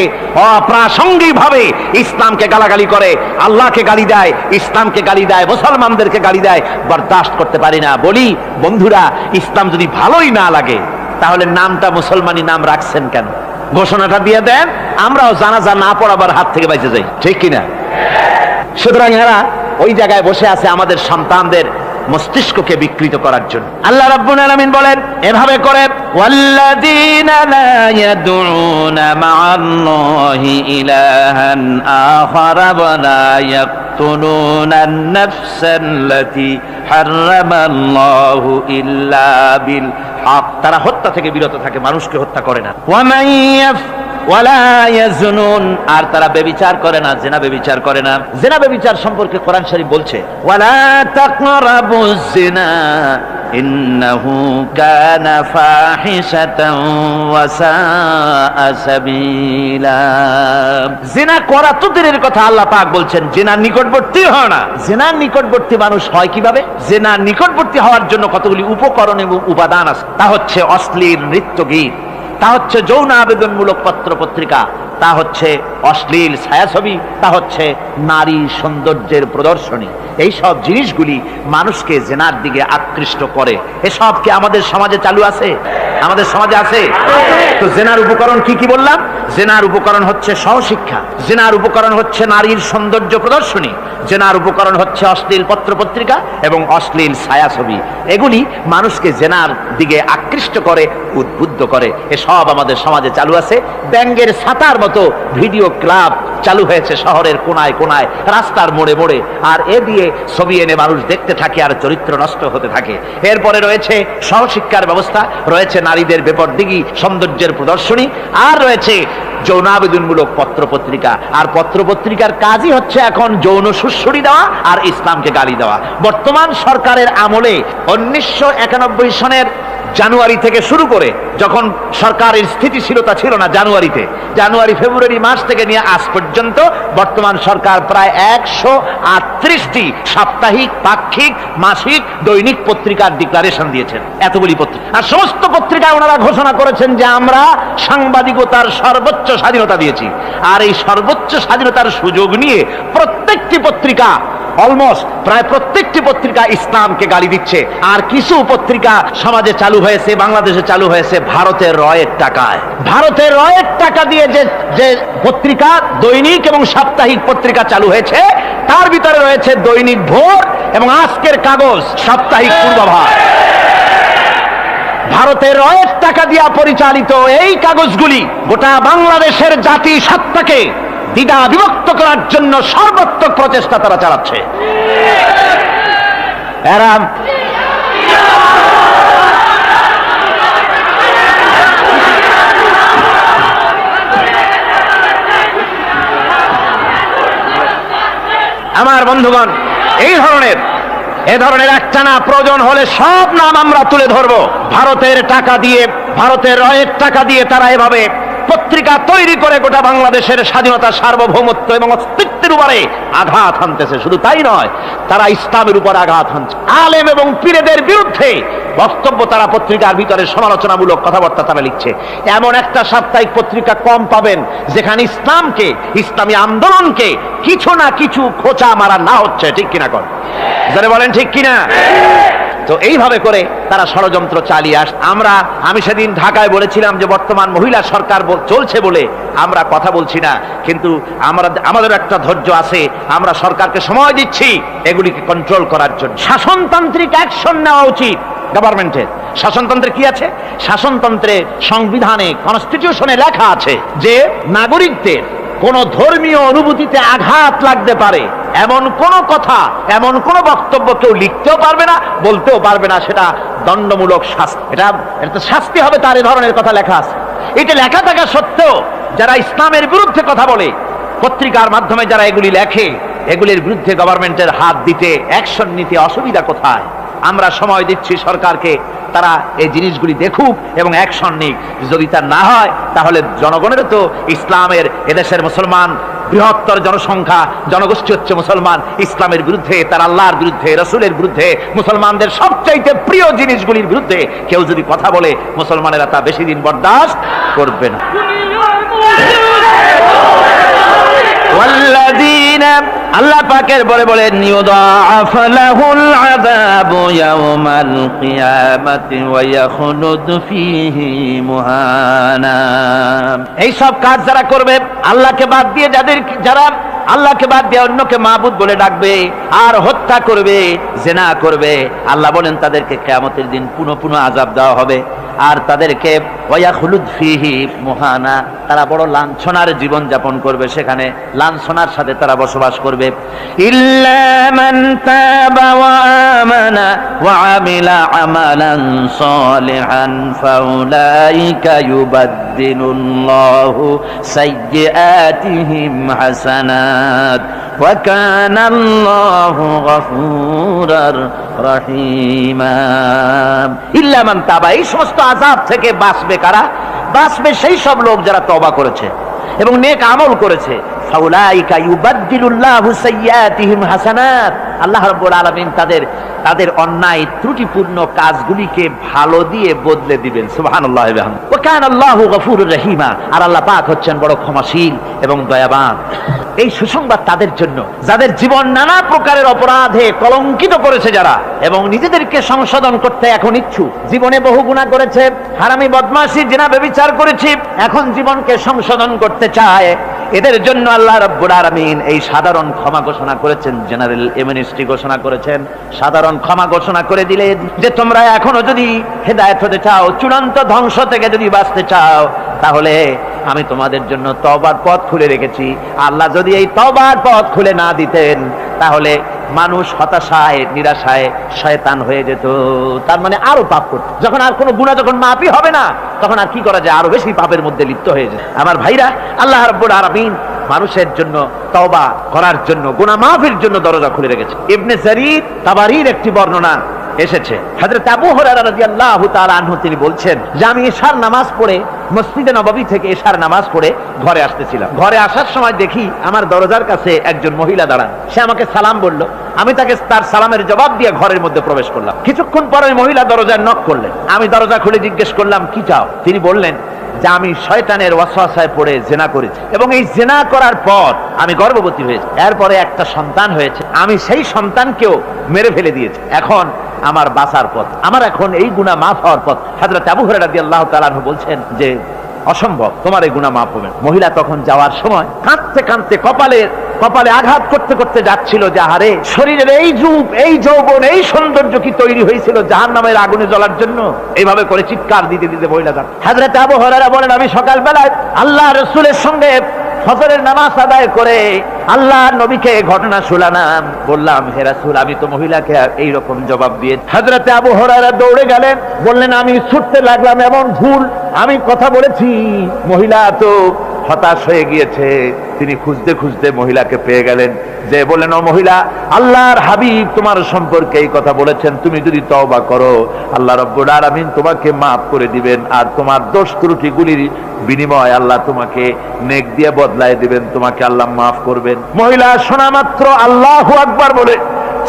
অপ্রাসঙ্গিকভাবে ইসলামকে গালাগালি করে, আল্লাহকে গালি দেয়, ইসলামকে গালি দেয়, মুসলমানদেরকে গালি দেয়। বরদাস্ত করতে পারি না। বলি বন্ধুরা, ইসলাম যদি ভালোই না লাগে তাহলে নামটা মুসলমানি নাম রাখছেন কেন? ঘোষণাটা দিয়ে দেন, আমরাও জানাজা না পড়াবার হাত থেকে বেঁচে যাই, ঠিক কিনা? সুতরাং এরা ওই জায়গায় বসে আছে আমাদের সন্তানদের মস্তিষ্ককে বিকৃত করার জন্য। আল্লাহ রাব্বুল আলামিন বলেন এভাবে করে, ওয়াল্লাযীনা লা ইয়াদউনা মা'আল্লাহি ইলাহান আখারা ওয়া লা ইয়াকতুলুনান নাফসাল্লাতী হারামাল্লাহু ইল্লা বিল হক, তারা হত্যা থেকে বিরত থাকে, মানুষকে হত্যা করে না। ওয়া মান ওয়ালা ইয়াজনুন, আর তারা ব্যভিচার করে না, জিনা ব্যভিচার করে না। জিনা ব্যভিচার সম্পর্কে কোরআন শরীফ বলছে, ওয়ালা তাকরাবুজ জিনা ইন্নাহু কানা ফাহিশাতান ওয়া সাআ সাবিলা। জিনা করা তো দূরের কথা, আল্লাহ পাক বলছেন জিনার নিকটবর্তী হয় না। জিনার নিকটবর্তী মানুষ হয় কিভাবে? জিনার নিকটবর্তী হওয়ার জন্য কতগুলি উপকরণ এবং উপাদান আছে। তা হচ্ছে অশ্লীল নৃত্য গীত, তা হচ্ছে যৌন আবেদনমূলক পত্র পত্রিকা, তা হচ্ছে অশ্লীল ছায়াছবি, তা হচ্ছে নারী সৌন্দর্যের প্রদর্শনী। এই সব জিনিসগুলি মানুষকে জেনার দিকে আকৃষ্ট করে। এসব কি আমাদের সমাজে চালু আছে? আমাদের সমাজে আছে? তো জেনার উপকরণ কি কি বললাম? জেনার উপকরণ হচ্ছে সহশিক্ষা, জেনার উপকরণ হচ্ছে নারীর সৌন্দর্য প্রদর্শনী, জেনার উপকরণ হচ্ছে অশ্লীল পত্র পত্রিকা এবং অশ্লীল ছায়াছবি। এগুলি মানুষকে জেনার দিকে আকৃষ্ট করে, উদ্বুদ্ধ করে। এসব আমাদের সমাজে চালু আছে। ব্যাঙ্গের ছাতার মতো ভিডিও ক্লাব চালু হয়েছে শহরের কোনায় কোনায়, রাস্তার মোড়ে মোড়ে, আর এ দিয়ে ছবি এনে মানুষ দেখতে থাকে আর চরিত্র নষ্ট হতে থাকে। এরপরে রয়েছে সহশিক্ষার ব্যবস্থা, রয়েছে নারীদের বেপরদিগি সৌন্দর্যের প্রদর্শনী, আর রয়েছে যৌনাবেদনমূলক পত্রপত্রিকা। আর পত্রপত্রিকার কাজই হচ্ছে এখন যৌন সুশ্রুতি দেওয়া আর ইসলামকে গালি দেওয়া। বর্তমান সরকারের আমলে 1991 সনের জানুয়ারি থেকে শুরু করে, যখন সরকারের স্থিতিশীলতা ছিল না, জানুয়ারি ফেব্রুয়ারি মাস থেকে নিয়ে আজ পর্যন্ত বর্তমান সরকার প্রায় 138টি সাপ্তাহিক, পাক্ষিক, মাসিক, দৈনিক পত্রিকার ডিক্লারেশন দিয়েছেন। এতগুলি পত্রিকা, আর সমস্ত পত্রিকায় ওনারা ঘোষণা করেছেন যে আমরা সাংবাদিকতার সর্বোচ্চ স্বাধীনতা দিয়েছি। আর এই সর্বোচ্চ স্বাধীনতার সুযোগ নিয়ে প্রত্যেকটি পত্রিকা, অলমোস্ট প্রায় প্রত্যেকটি পত্রিকা ইসলামকে গালি দিচ্ছে। আর কিছু পত্রিকা সমাজে চালু হয়েছে, বাংলাদেশে চালু হয়েছে ভারতের রয়ের টাকায়। ভারতের রয়ের টাকা দিয়ে যে পত্রিকা, দৈনিক এবং সাপ্তাহিক পত্রিকা চালু হয়েছে, তার ভিতরে রয়েছে দৈনিক ভোর এবং আজকের কাগজ, সাপ্তাহিক পূর্বাভাস। ভারতের রয়ের টাকা দিয়া পরিচালিত এই কাগজগুলি গোটা বাংলাদেশের জাতি সত্তাকে দ্বিধা বিভক্ত করার জন্য সর্বাত্মক প্রচেষ্টা তারা চালাচ্ছে। এরা আমার বন্ধুগণ, এ ধরনের একটা না প্রয়োজন হলে সব নাম আমরা তুলে ধরবো। ভারতের টাকা দিয়ে, ভারতের রয়ের টাকা দিয়ে তারা এভাবে পত্রিকা তৈরি করে গোটা বাংলাদেশের স্বাধীনতা, সার্বভৌমত্ব এবং অস্তিত্বের উপরে আঘাত হানতেছে। শুধু তাই নয়, তারা ইসলামের উপর আঘাত হানছে। আলেম এবং পীরদের বিরুদ্ধে বক্তব্য তারা পত্রিকার ভিতরে সমালোচনামূলক কথাবার্তা তারা লিখছে। এমন একটা সাপ্তাহিক পত্রিকা কম পাবেন যেখানে ইসলামকে, ইসলামী আন্দোলনকে কিছু না কিছু খোঁচা মারা না হচ্ছে। ঠিক কিনা কর, যারা বলেন ঠিক কিনা? তো এইভাবে করে তারা ষড়যন্ত্র চালিয়ে আমি সেদিন ঢাকায় বলেছিলাম যে বর্তমান মহিলা সরকার চলছে বলে আমরা কথা বলছি না, কিন্তু আমাদের একটা ধৈর্য আছে। আমরা সরকারকে সময় দিচ্ছি এগুলিকে কন্ট্রোল করার জন্য। শাসনতান্ত্রিক অ্যাকশন নেওয়া উচিত গভর্নমেন্টের। শাসনতন্ত্রে কি আছে? শাসনতন্ত্রে, সংবিধানে, কনস্টিটিউশনে লেখা আছে যে নাগরিকদের কোন ধর্মীয় অনুভূতিতে আঘাত লাগতে পারে এমন কোন কথা, এমন কোন বক্তব্য কেউ লিখতেও পারবে না, বলতেও পারবে না। সেটা দণ্ডমূলক শাস্তি, এটা শাস্তি হবে। তার এই ধরনের কথা লেখা আছে। এটা লেখা থাকা সত্ত্বেও যারা ইসলামের বিরুদ্ধে কথা বলে, পত্রিকার মাধ্যমে যারা এগুলি লেখে, এগুলির বিরুদ্ধে গভর্নমেন্টের হাত দিতে, অ্যাকশন নিতে অসুবিধা কোথায়? আমরা সময় দিচ্ছি সরকারকে, তারা এই জিনিসগুলি দেখুক এবং অ্যাকশন নিক। যদি তা না হয় তাহলে জনগণের তো ইসলামের, এদেশের মুসলমান বৃহত্তর জনসংখ্যা, জনগোষ্ঠী হচ্ছে মুসলমান। ইসলামের বিরুদ্ধে, তার আল্লাহর বিরুদ্ধে, রসুলের বিরুদ্ধে, মুসলমানদের সবচাইতে প্রিয় জিনিসগুলির বিরুদ্ধে কেউ যদি কথা বলে, মুসলমানেরা তা বেশি দিন বরদাস্ত করবে না। আল্লাহ পাকের বলে বলেন ইউদাআফ লাহুল আযাবু ইয়াওমাল কিয়ামাতি ওয়া ইয়াখলুদ ফীহি মুহানা। এই সব কাজ যারা করবে, আল্লাহকে বাদ দিয়ে যারা আল্লাহকে বাদ দিয়ে অন্যকে মাবুদ বলে ডাকবে আর হত্যা করবে, জিনা করবে, আল্লাহ বলেন তাদেরকে কিয়ামতের দিন পুনঃ আযাব দেওয়া হবে। আর তাদেরকে ওয়ায়াখলুদ ফীহি মুহানা, তারা বড় লাঞ্ছনার জীবন যাপন করবে, সেখানে লাঞ্ছনার সাথে তারা বসবাস করবে। ইল্লা মান তাবা ওয়া আমানা ওয়া আমিলা আমালান সালিহান ফাউলাইকা ইউবাদদিলুল্লাহু সাইয়্যাতিহিম হাসানাত ওয়া কানা আল্লাহু গফুরার রহিমা। ইল্লা মান তাবা, এই সমস্ত আযাব থেকে বাঁচবে কারা? বাঁচবে সেই সব লোক যারা তওবা করেছে এবং নেক আমল করেছে। ফাউলাইকা ইউবাদদিলুল্লাহু সাইয়্যাতিহিম হাসানাত, আল্লাহ রাব্বুল আলামিন তাদের অন্যায় ত্রুটিপূর্ণ কাজগুলিকে ভালো দিয়ে বদলে দিবেন। সুবহানাল্লাহ ওয়া বিহামদিহি। ওয়া কানা আল্লাহু গফুরুর রহিমা, আর আল্লাহ পাক হচ্ছেন বড় ক্ষমাশীল এবং দয়াবান। এই সুসংবাদ তাদের জন্য যাদের জীবন নানা প্রকারের অপরাধে কলঙ্কিত করেছে যারা, এবং নিজেদেরকে সংশোধন করতে এখন ইচ্ছুক। জীবনে বহু গুনাহ করেছে, হারামি, বদমাশি, জিনা, ব্যভিচার করেছে, এখন জীবনকে সংশোধন করতে চায়। এদের জন্য আল্লাহ রাব্বুল আলামিন এই সাধারণ ক্ষমা ঘোষণা করেছেন, জেনারেল এমনেস্টি ঘোষণা করেছেন। সাধারণ ক্ষমা ঘোষণা করে দিলেন যে তোমরা এখনো যদি হেদায়েত হতে চাও, চূড়ান্ত ধ্বংস থেকে যদি বাঁচতে চাও, তাহলে আমি তোমাদের জন্য তওবার পথ খুলে রেখেছি। আল্লাহ যদি এই তওবার পথ খুলে না দিতেন তাহলে মানুষ হতাশায় নিরাশায় শয়তান হয়ে যেত, তার মানে আরো পাপ করত। যখন আর কোনো গুনাহ যখন মাফই হবে না তখন আর কি করা যায়, আরো বেশি পাপের মধ্যে লিপ্ত হয়ে যায়। আমার ভাইরা, আল্লাহ রাব্বুল আলামিন মানুষের জন্য তওবা করার জন্য, গুনাহ মাফের জন্য দরজা খুলে রেখেছে। ইবনে জারীর তাবারীর একটি বর্ণনা এসেছে, হযরত আবু হুরায়রা রাদিয়াল্লাহু তাআলা আনহু তিনি বলছেন যে আমি ইশার নামাজ পড়ে মসজিদে নববী থেকে ইশার নামাজ পড়ে ঘরে আসতেছিলাম। ঘরে আসার সময় দেখি আমার দরজার কাছে একজন মহিলা দাঁড়ান। সে আমাকে সালাম বলল, আমি তাকে তার সালামের জবাব দিয়ে ঘরের মধ্যে প্রবেশ করলাম। কিছুক্ষণ পরে মহিলা দরজায় নক করলেন। আমি দরজা খুলে জিজ্ঞেস করলাম কি চাও? তিনি বললেন যে আমি শয়তানের ওয়াসওয়াসায় পড়ে জিনা করেছি এবং এই জিনা করার পর আমি গর্ভবতী হয়েছি, এরপরে একটা সন্তান হয়েছে, আমি সেই সন্তানকেও মেরে ফেলে দিয়েছি। এখন আমার বাঁচার পথ, আমার এখন এই গুনাহ মাফ হওয়ার পথ। হযরত আবু হুরায়রা রাদিয়াল্লাহু তাআলা আনহু বলছেন যে অসম্ভব, তোমার এই গুনাহ মাফ হবে না। মহিলা তখন যাওয়ার সময় কাঁদতে কাঁদতে কপালে আঘাত করতে করতে যাচ্ছিল যে আহারে, শরীরের এই রূপ, এই যৌবন, এই সৌন্দর্য কি তৈরি হয়েছিল জাহান্নামের আগুনে জ্বলার জন্য? এইভাবে করে চিৎকার দিতে দিতে মহিলা যান। হযরত আবু হুরায়রা বলেন আমি সকালবেলায় আল্লাহ রাসূলের সঙ্গে ফজরের নামাজ আদায় করে আল্লাহর নবীকে ঘটনা শোনালাম, বললাম হে রাসূল আমি তো মহিলাকে এইরকম জবাব দিয়ে। হযরত আবু হুরায়রা দৌড়ে গেলেন, বললেন আমি ছুটতে লাগলাম, এমন ভুল আমি কথা বলেছি। মহিলা তো হতাশ হয়ে গিয়েছে, তিনি খুঁজতে খুঁজতে মহিলাকে পেয়ে গেলেন, যে বললেন ও মহিলা, আল্লাহর হাবিব তোমার সম্পর্কে এই কথা বলেছেন, তুমি যদি তওবা করো আল্লাহ রাব্বুল আলামিন তোমাকে মাফ করে দিবেন, আর তোমার দোষ ত্রুটিগুলির বিনিময় আল্লাহ তোমাকে নেক দিয়ে বদলায় দিবেন, তোমাকে আল্লাহ মাফ করবেন। মহিলা শোনা মাত্র আল্লাহু আকবার বলে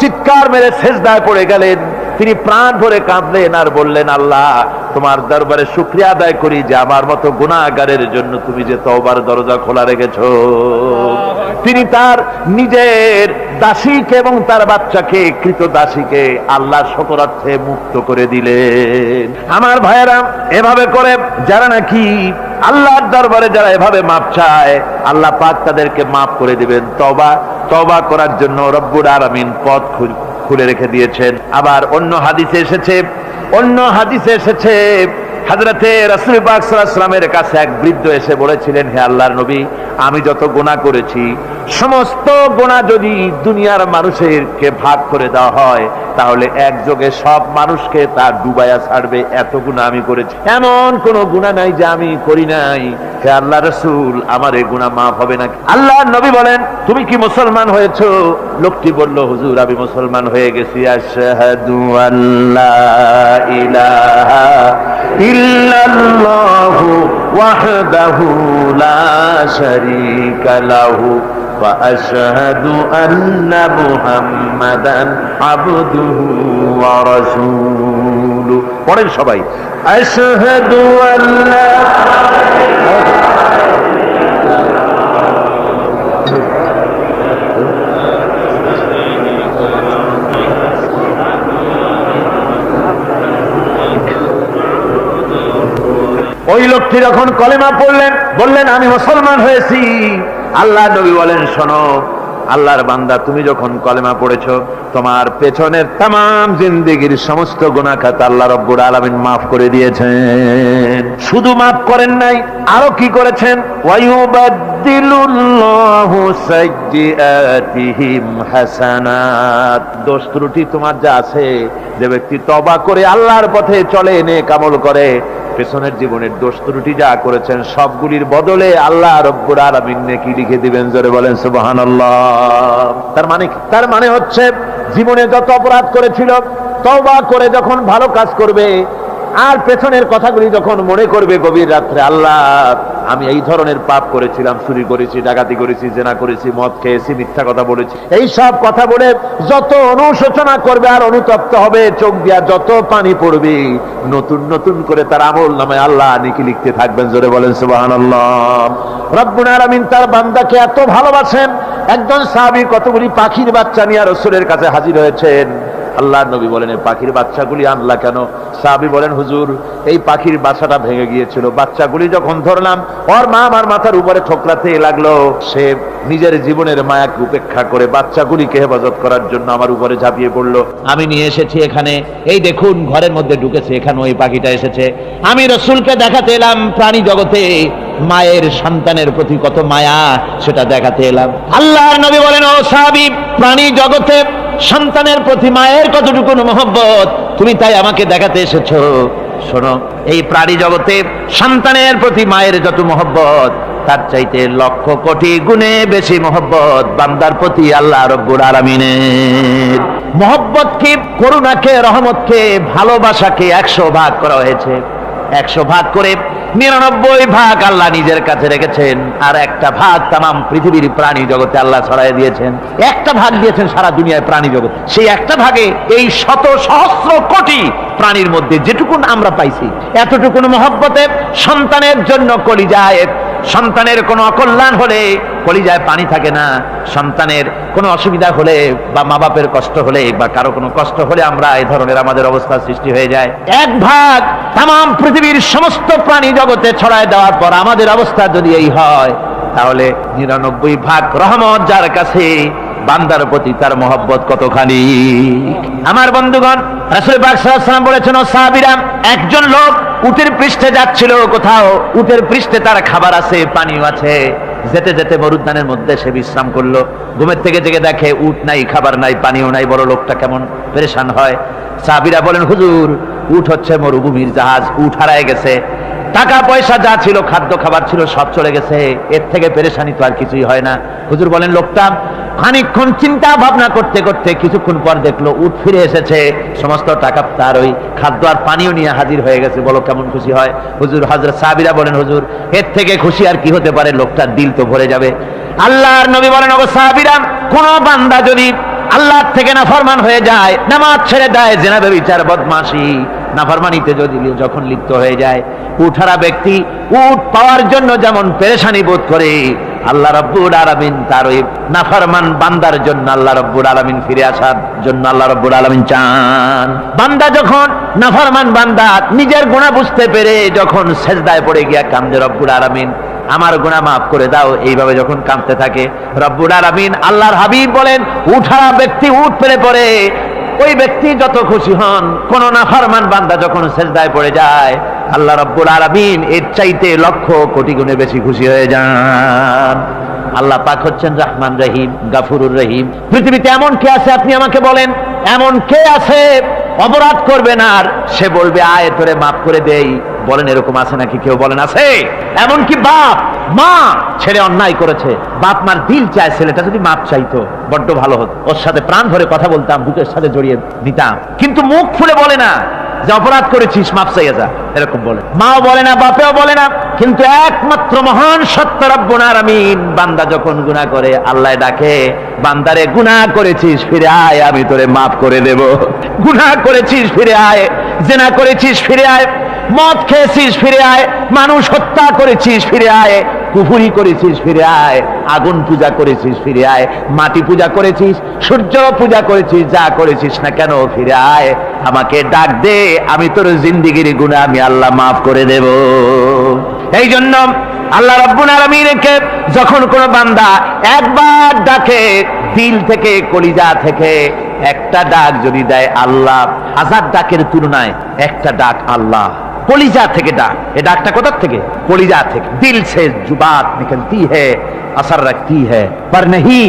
চিৎকার মেরে সেজদায় পড়ে গেলেন। তিনি প্রাণ ভরে কাঁদলেন আর বললেন আল্লাহ তোমার দরবারে শুকরিয়া আদায় করি যে আমার মতো গুনাহগারের জন্য তুমি যে তওবার দরজা খোলা রেখেছো। তিনি তার নিজের দাসীকে এবং তার বাচ্চাকে, কৃত দাসীকে আল্লাহ শকরার্থে মুক্ত করে দিলেন। আমার ভাইয়েরা, এভাবে করে যারা নাকি আল্লাহর দরবারে যারা এভাবে মাপ চায় আল্লাহ পাক তাদেরকে মাফ করে দিবেন। তওবা করার জন্য রব্বুল আলামিন পথ খুলে রেখে দিয়েছেন। আবার অন্য হাদিসে এসেছে হযরতে রাসূল পাক সাল্লাল্লাহু আলাইহি ওয়াসাল্লামের কাছে এক বৃদ্ধ এসে বলেছিলেন হে আল্লাহর নবী, আমি যত গুনাহ করেছি সমস্ত গুনাহ যদি দুনিয়ার মানুষেরকে ভাগ করে দেওয়া হয় তাহলে একযোগে সব মানুষকে তা ডুবাইয়া ছাড়বে, এত গুনাহ আমি করেছি। এমন কোন গুনাহ নাই যে আমি করি নাই। হে আল্লাহর রাসূল, আমার এই গুনাহ মাফ হবে না? আল্লাহর নবী বলেন তুমি কি মুসলমান হয়েছো? লোকটি বলল হুজুর আমি মুসলমান হয়ে গেছি। আশহাদু আল্লা ইলাহা ইল্লাল্লাহু ওয়াহদাহু লা শারীকা লাহু ওয়া আশহাদু আন্না মুহাম্মাদান আবদুহু ওয়া রাসূলুহু। পড়েন সবাই, আশহাদু আল্লা ওই লোকটি যখন কলেমা পড়লেন, বললেন আমি মুসলমান হয়েছি। আল্লাহ নবী বলেন শোনো আল্লাহর বান্দা, তুমি যখন কলেমা পড়েছো তোমার পেছনের তামাম জিন্দেগীর সমস্ত গুনাহ খাতা আল্লাহ রাব্বুল আলামিন মাফ করে দিয়েছেন। শুধু মাফ করেন নাই, আরো কি করেছেন? ওয়ায়ুবাদদিলুল্লাহু সাইয়্যাতিহিম হাসানাত। দোষ ত্রুটি তোমার যা আছে, যে ব্যক্তি তওবা করে আল্লাহর পথে চলে, নেক আমল করে, পেছনের জীবনের দোষ ত্রুটি যা করেছেন সবগুলির বদলে আল্লাহ রব্বুল আলামিন নেকি লিখে দিবেন। জোরে বলেন সুবহানাল্লাহ। তার মানে হচ্ছে জীবনে যত অপরাধ করেছিল তওবা করে যখন ভালো কাজ করবে আর পেছনের কথাগুলি যখন মনে করবে গভীর রাত্রে, আল্লাহ আমি এই ধরনের পাপ করেছিলাম, চুরি করেছি, ডাকাতি করেছি, জেনা করেছি, মদ খেয়েছি, মিথ্যা কথা বলেছি, এই সব কথা বলে যত অনুশোচনা করবে আর অনুতপ্ত হবে, চোখ দিয়া যত পানি পড়বে, নতুন নতুন করে তার আমল নামায় আল্লাহ নেকি লিখতে থাকবেন। জোরে বলেন সুবহানাল্লাহ। রব্বুল আলামিন তার বান্দাকে এত ভালোবাসেন, একজন সাহাবী কতগুলি পাখির বাচ্চা নিয়ে রাসূলের কাছে হাজির হয়েছেন। আল্লাহর নবী বলেন, এই পাখির বাচ্চাগুলি আনলা কেন? সাহাবী বলেন, হুজুর এই পাখির বাসাটা ভেঙে গিয়েছিল, বাচ্চাগুলি যখন ধরলাম ওর মা আমার মাথার উপরে ঠোকরাতে লাগলো, সে নিজের জীবনের মায়াকে উপেক্ষা করে বাচ্চাগুলিকে হেফাজত করার জন্য আমার উপরে ঝাঁপিয়ে পড়লো। আমি নিয়ে এসেছি এখানে, এই দেখুন ঘরের মধ্যে ঢুকেছে, এখানে ওই পাখিটা এসেছে। আমি রাসূলকে দেখাতে এলাম প্রাণী জগতে মায়ের সন্তানের প্রতি কত মায়া, সেটা দেখাতে এলাম। আল্লাহর নবী বলেন, ও সাহাবী, প্রাণী জগতে সন্তানের প্রতি মায়ের কতটুকু মহব্বত তুমি তাই আমাকে দেখাতে এসেছো। শোনো, এই প্রাণী জগতে সন্তানের প্রতি মায়ের যত মহব্বত, তার চাইতে লক্ষ কোটি গুণে বেশি মহব্বত বান্দার প্রতি আল্লাহ রব্বুল আলামিনের। মহব্বতকে, করুণাকে, রহমতকে, ভালোবাসাকে 100 ভাগ করা হয়েছে। 100 ভাগ করে 99 ভাগ আল্লাহ নিজের কাছে রেখেছেন, আর একটা ভাগ তামাম পৃথিবীর প্রাণী জগতে আল্লাহ ছড়াই দিয়েছেন। একটা ভাগ দিয়েছেন সারা দুনিয়ায় প্রাণী জগৎ। সেই একটা ভাগে এই শত সহস্র কোটি প্রাণীর মধ্যে যেটুকুন আমরা পাইছি, এতটুকুন মহব্বতে সন্তানের জন্য কলিজায়, সন্তানের কোনো অকল্যাণ হলে কলিজায় পানি থাকে না, সন্তানের কোনো অসুবিধা হলে বা মা বাপের কষ্ট হলে বা কারো কোনো কষ্ট হলে আমরা এই ধরনের আমাদের অবস্থা সৃষ্টি হয়ে যায়। এক ভাগ তামাম পৃথিবীর সমস্ত প্রাণী জগতে ছড়ায় দেওয়ার পর আমাদের অবস্থা যদি এই হয়, তাহলে 99 ভাগ রহমত যার কাছে, বান্দার প্রতি তার মহব্বত কতখানি। আমার বন্ধুগণ, রাসূল পাক সাল্লাল্লাহু আলাইহি ওয়াসাল্লাম বলেছেন, ও সাহাবীরা, একজন লোক উটের পৃষ্ঠে যাচ্ছিল কোথাও, উটের পৃষ্ঠে তার খাবার আছে, পানিও আছে। যেতে যেতে মরুদ্যানের মধ্যে সে বিশ্রাম করলো। ঘুমের থেকে জেগে দেখে উট নাই, খাবার নাই, পানিও নাই। বড় লোকটা কেমন পেরেশান হয়। সাহাবীরা বলেন, হুজুর, উট হচ্ছে মরুভূমির জাহাজ, উট হারায় গেছে, টাকা পয়সা যা ছিল, খাদ্য খাবার ছিল, সব চলে গেছে, এর থেকে পেরেশানি তো আর কিছুই হয় না। হুজুর বলেন, লোকটা খানিকক্ষণ চিন্তা ভাবনা করতে করতে কিছুক্ষণ পর দেখলো উট ফিরে এসেছে, সমস্ত টাকা তার ওই খাদ্য আর পানিও নিয়ে হাজির হয়ে গেছে। বলো কেমন খুশি হয়। হুজুর, হযরত সাহাবীরা বলেন, হুজুর, এর থেকে খুশি আর কি হতে পারে, লোকটার দিল তো ভরে যাবে। আল্লাহর নবী বলেন, ও সাহাবীরা, কোন বান্দা যদি আল্লাহ থেকে নাফরমান হয়ে যায়, নামাজ ছেড়ে দেয়, জিনা ব্যভিচার বদমাশি নাফরমানিতে যখন লিপ্ত হয়ে যায়, উঠারা ব্যক্তি উট পাওয়ার জন্য যেমন পেরেশানি বোধ করে, আল্লাহ রাব্বুল আলামিন তার ওই নাফরমান বান্দার জন্য, আল্লাহ রাব্বুল আলামিন ফিরে আসার জন্য আল্লাহ রাব্বুল আলামিন চান। বান্দা যখন, নাফরমান বান্দা নিজের গুনাহ বুঝতে পেরে যখন সেজদায় পড়ে গিয়া কান্দে, রব্বুল আলামিন আমার গুনাহ মাফ করে দাও, এইভাবে যখন কাঁদতে থাকে, রব্বুল আলামিন, আল্লাহর হাবিব বলেন, উঠারা ব্যক্তি উঠ পেরে পড়ে, ওই ব্যক্তি যত খুশি হন। কোন নাফরমান বান্দা যখন সেজদায় পড়ে যায়, আল্লাহ রাব্বুল আলামিন এর চাইতে লক্ষ কোটি গুণে বেশি খুশি হয়ে যান। আল্লাহ পাক হচ্ছেন রহমান রহিম, গাফুরুর রহিম। পৃথিবীতে এমন কে আছে, আপনি আমাকে বলেন, এমন কে আছে অপরাধ করবে না আর সে বলবে আয় তোরে মাফ করে দেই? বলেন, এরকম আছে নাকি? কেউ বলেন আছে? এমনকি বাপ মা ছেলে অন্যায় করেছে, বাপ মার দিল চায় ছেলেটা যদি মাপ চাইতো, বড্ড ভালো হতো, ওর সাথে প্রাণ ভরে কথা বলতাম, বুকের সাথে জড়িয়ে নিতাম। কিন্তু মুখ খুলে বলে না যে অপরাধ করেছিস, মাপ চাইয়া যা, এরকম বলে। মাও বলে না, বাপেও বলে না। কিন্তু একমাত্র মহান সত্য রব্বুল আলামিন, বান্দা যখন গুনাহ করে, আল্লাহ ডাকে, বান্দারে গুনাহ করেছিস, ফিরে আয়, আমি তোরে মাফ করে দেব। গুনাহ করেছিস, ফিরে আয়। জিনা করেছিস, ফিরে আয়। মদ খেয়েছিস, ফিরে আয়। মানুষ হত্যা করেছিস, ফিরে আয়। কুফরি করেছিস, ফিরে আয়। আগুন পূজা করেছিস, ফিরে আয়। মাটি পূজা করেছিস, সূর্য পূজা করেছিস, যা করেছিস না কেন, ফিরে আয়, আমাকে ডাক দে, আমি তোর জিন্দেগির গুনাহ আমি আল্লাহ মাফ করে দেব। এই জন্য আল্লাহ রাব্বুল আলামিনকে যখন কোন বান্দা একবার ডাকে, দিল থেকে, কলিজা থেকে একটা ডাক যদি দেয়, আল্লাহ 1000 ডাকের তুলনায় একটা ডাক আল্লাহ, কলিজা থেকে ডাক। এই ডাকটা কোথা থেকে? কলিজা থেকে। দিল সে जुबात निकलती है, असर रखती है, पर नहीं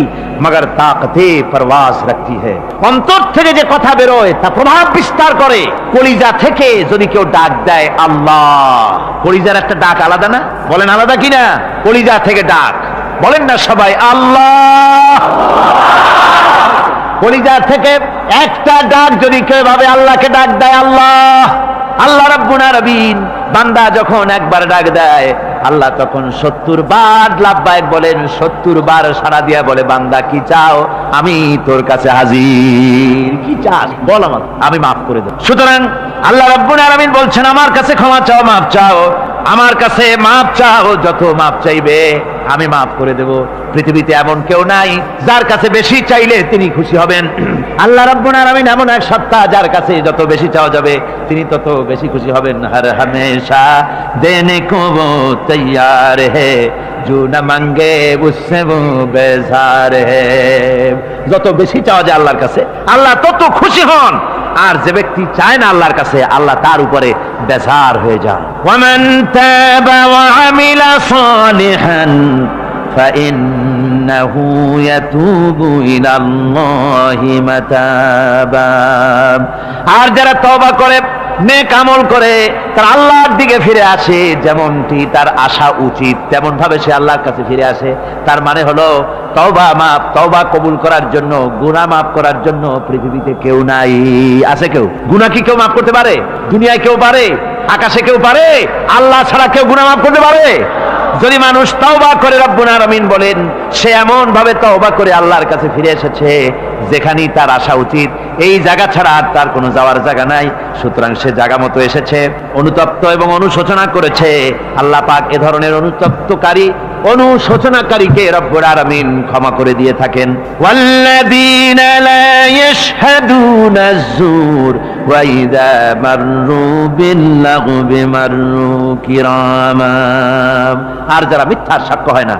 मगर ताकते परवास रखती है। অন্তর থেকে যে কথা বেরোয় তা প্রভাব বিস্তার করে। কলিজা থেকে যদি কেউ ডাক দেয় আল্লাহ, কলিজার একটা ডাক আলাদা না? বলেন আলাদা কিনা? কলিজা থেকে ডাক, বলেন না সবাই আল্লাহ। কলিজা থেকে একটা ডাক যদি কেউ ভাবে আল্লাহকে ডাক দেয় আল্লাহ, আল্লাহ রাব্বুল আলামিন, বান্দা যখন একবার ডাক দেয়, আল্লাহ তখন 70 বার লাব্বাইক বলেন, 70 বার সাড়া দিয়া বলে, বান্দা কি চাও, আমি তোর কাছে হাজির। কি চাস বল, আমার আমি মাফ করে দেব। সুতরাং আল্লাহ রাব্বুল আলামিন বলছেন, আমার কাছে ক্ষমা চাও, মাফ চাও। আমার কাছে মাপ চাও, যত মাপ চাইবে আমি মাফ করে দেব। পৃথিবীতে এমন কেউ নাই যার কাছে বেশি চাইলে তিনি খুশি হবেন। আল্লাহ রাব্বুল আলামিন এমন এক সত্তা যার কাছে যত বেশি চাওয়া যাবে তিনি তত বেশি খুশি হবেন। হর হামেশা দেনে কো वो तैयार है जो न मांगे उससे वो बेजार है। যত বেশি চাওয়া যায় আল্লাহর কাছে আল্লাহ তত খুশি হন, আর যে ব্যক্তি চায় না আল্লাহর কাছে আল্লাহ তার উপরে বেজার হয়ে যান। ওয়ামান তাবা ওয়া আমিলা সালিহান ফাইন্নাহু ইয়াতুবু ইলাল্লাহি মাতাবা। আর যারা তওবা করে নেক আমল করে তার আল্লাহর দিকে ফিরে আসে, যেমনটি তার আশা উচিত তেমন ভাবে সে আল্লাহর কাছে ফিরে আসে। তার মানে হলো তওবা কবুল করার জন্য, গুনাহ মাফ করার জন্য পৃথিবীতে কেউ নাই। আছে কেউ? গুনাহ কি কেউ মাফ করতে পারে? দুনিয়ায় কেউ পারে? আকাশে কেউ পারে? আল্লাহ ছাড়া কেউ গুনাহ মাফ করতে পারে? যদি মানুষ তওবা করে, রব্বুল আলামিন বলেন সে এমন ভাবে তওবা করে আল্লাহর কাছে ফিরে এসেছে যেখানেই তার আসা উচিত, এই জায়গা ছাড়া আর তার কোনো যাওয়ার জায়গা নাই। সুতরাং সে জায়গা মতো এসেছে, অনুতপ্ত এবং অনুশোচনা করেছে। আল্লাহ পাক এ ধরনের অনুতপ্তকারী, অনুশোচনাকারীকে রব্বুল আলামিন ক্ষমা করে দিয়ে থাকেন। ওয়াল্লাযীনা লা ইয়াশহাদুনা আয-যুর ওয়া ইযা মাররু বিল-লাগবি মাররু কিরামা। আর যারা মিথ্যার সাক্ষ্য হয় না,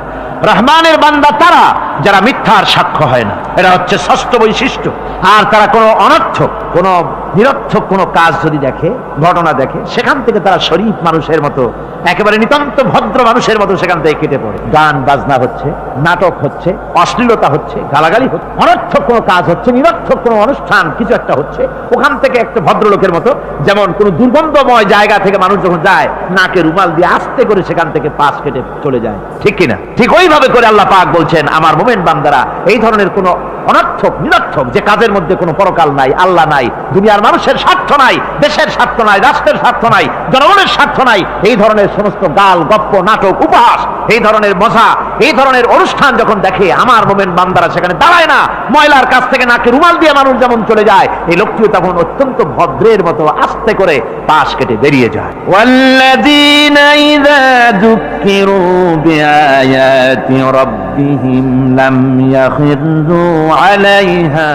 রহমানের বান্দা তারা যারা মিথ্যার সাক্ষ্য হয় না, এটা হচ্ছে ষষ্ঠ বৈশিষ্ট্য। আর তারা কোনো অনর্থক, কোনো নিরর্থক কোনো কাজ যদি দেখে, ঘটনা দেখে, সেখান থেকে তারা শরীফ মানুষের মতো, একেবারে নিতান্ত ভদ্র মানুষের মতো সেখান থেকে কেটে পড়ে। গান বাজনা হচ্ছে, নাটক হচ্ছে, অশ্লীলতা হচ্ছে, গালাগালি হচ্ছে, অনর্থক কোনো কাজ হচ্ছে, নিরর্থক কোনো অনুষ্ঠান কিছু একটা হচ্ছে, ওখান থেকে একটা ভদ্রলোকের মতো, যেমন কোনো দুর্গন্ধময় জায়গা থেকে মানুষ যখন যায় নাকে রুমাল দিয়ে আস্তে করে সেখান থেকে পাশ কেটে চলে যায়, ঠিক কিনা? ঠিক ওইভাবে করে আল্লাহ পাক বলছেন আমার মুমিন বান্দারা এই ধরনের কোনো অনর্থক, নিরর্থক যে কাজের মধ্যে কোনো পরকাল নাই, আল্লাহ নাই, দুনিয়ার মানুষের স্বার্থ নাই, দেশের স্বার্থ নাই, রাষ্ট্রের স্বার্থ নাই, জনগণের স্বার্থ নাই, এই ধরনের সমস্ত গাল গপ্প, নাটক, উপহাস, এই ধরনের মজা, এই ধরনের অনুষ্ঠান যখন দেখে আমার মুমিন বান্দারা সেখানে দাঁড়ায় না। ময়লার কাছ থেকে নাকে রুমাল দিয়ে মানুষ যেমন চলে যায়, এই লোকটিও তখন অত্যন্ত ভদ্রের মতো আস্তে করে পাশ কেটে বেরিয়ে যায়। ওয়াল্লাযীনা ইযা যুক্কিরু বিআয়াতি রাব্বিহিম লাম ইয়াখিরু আলাইহা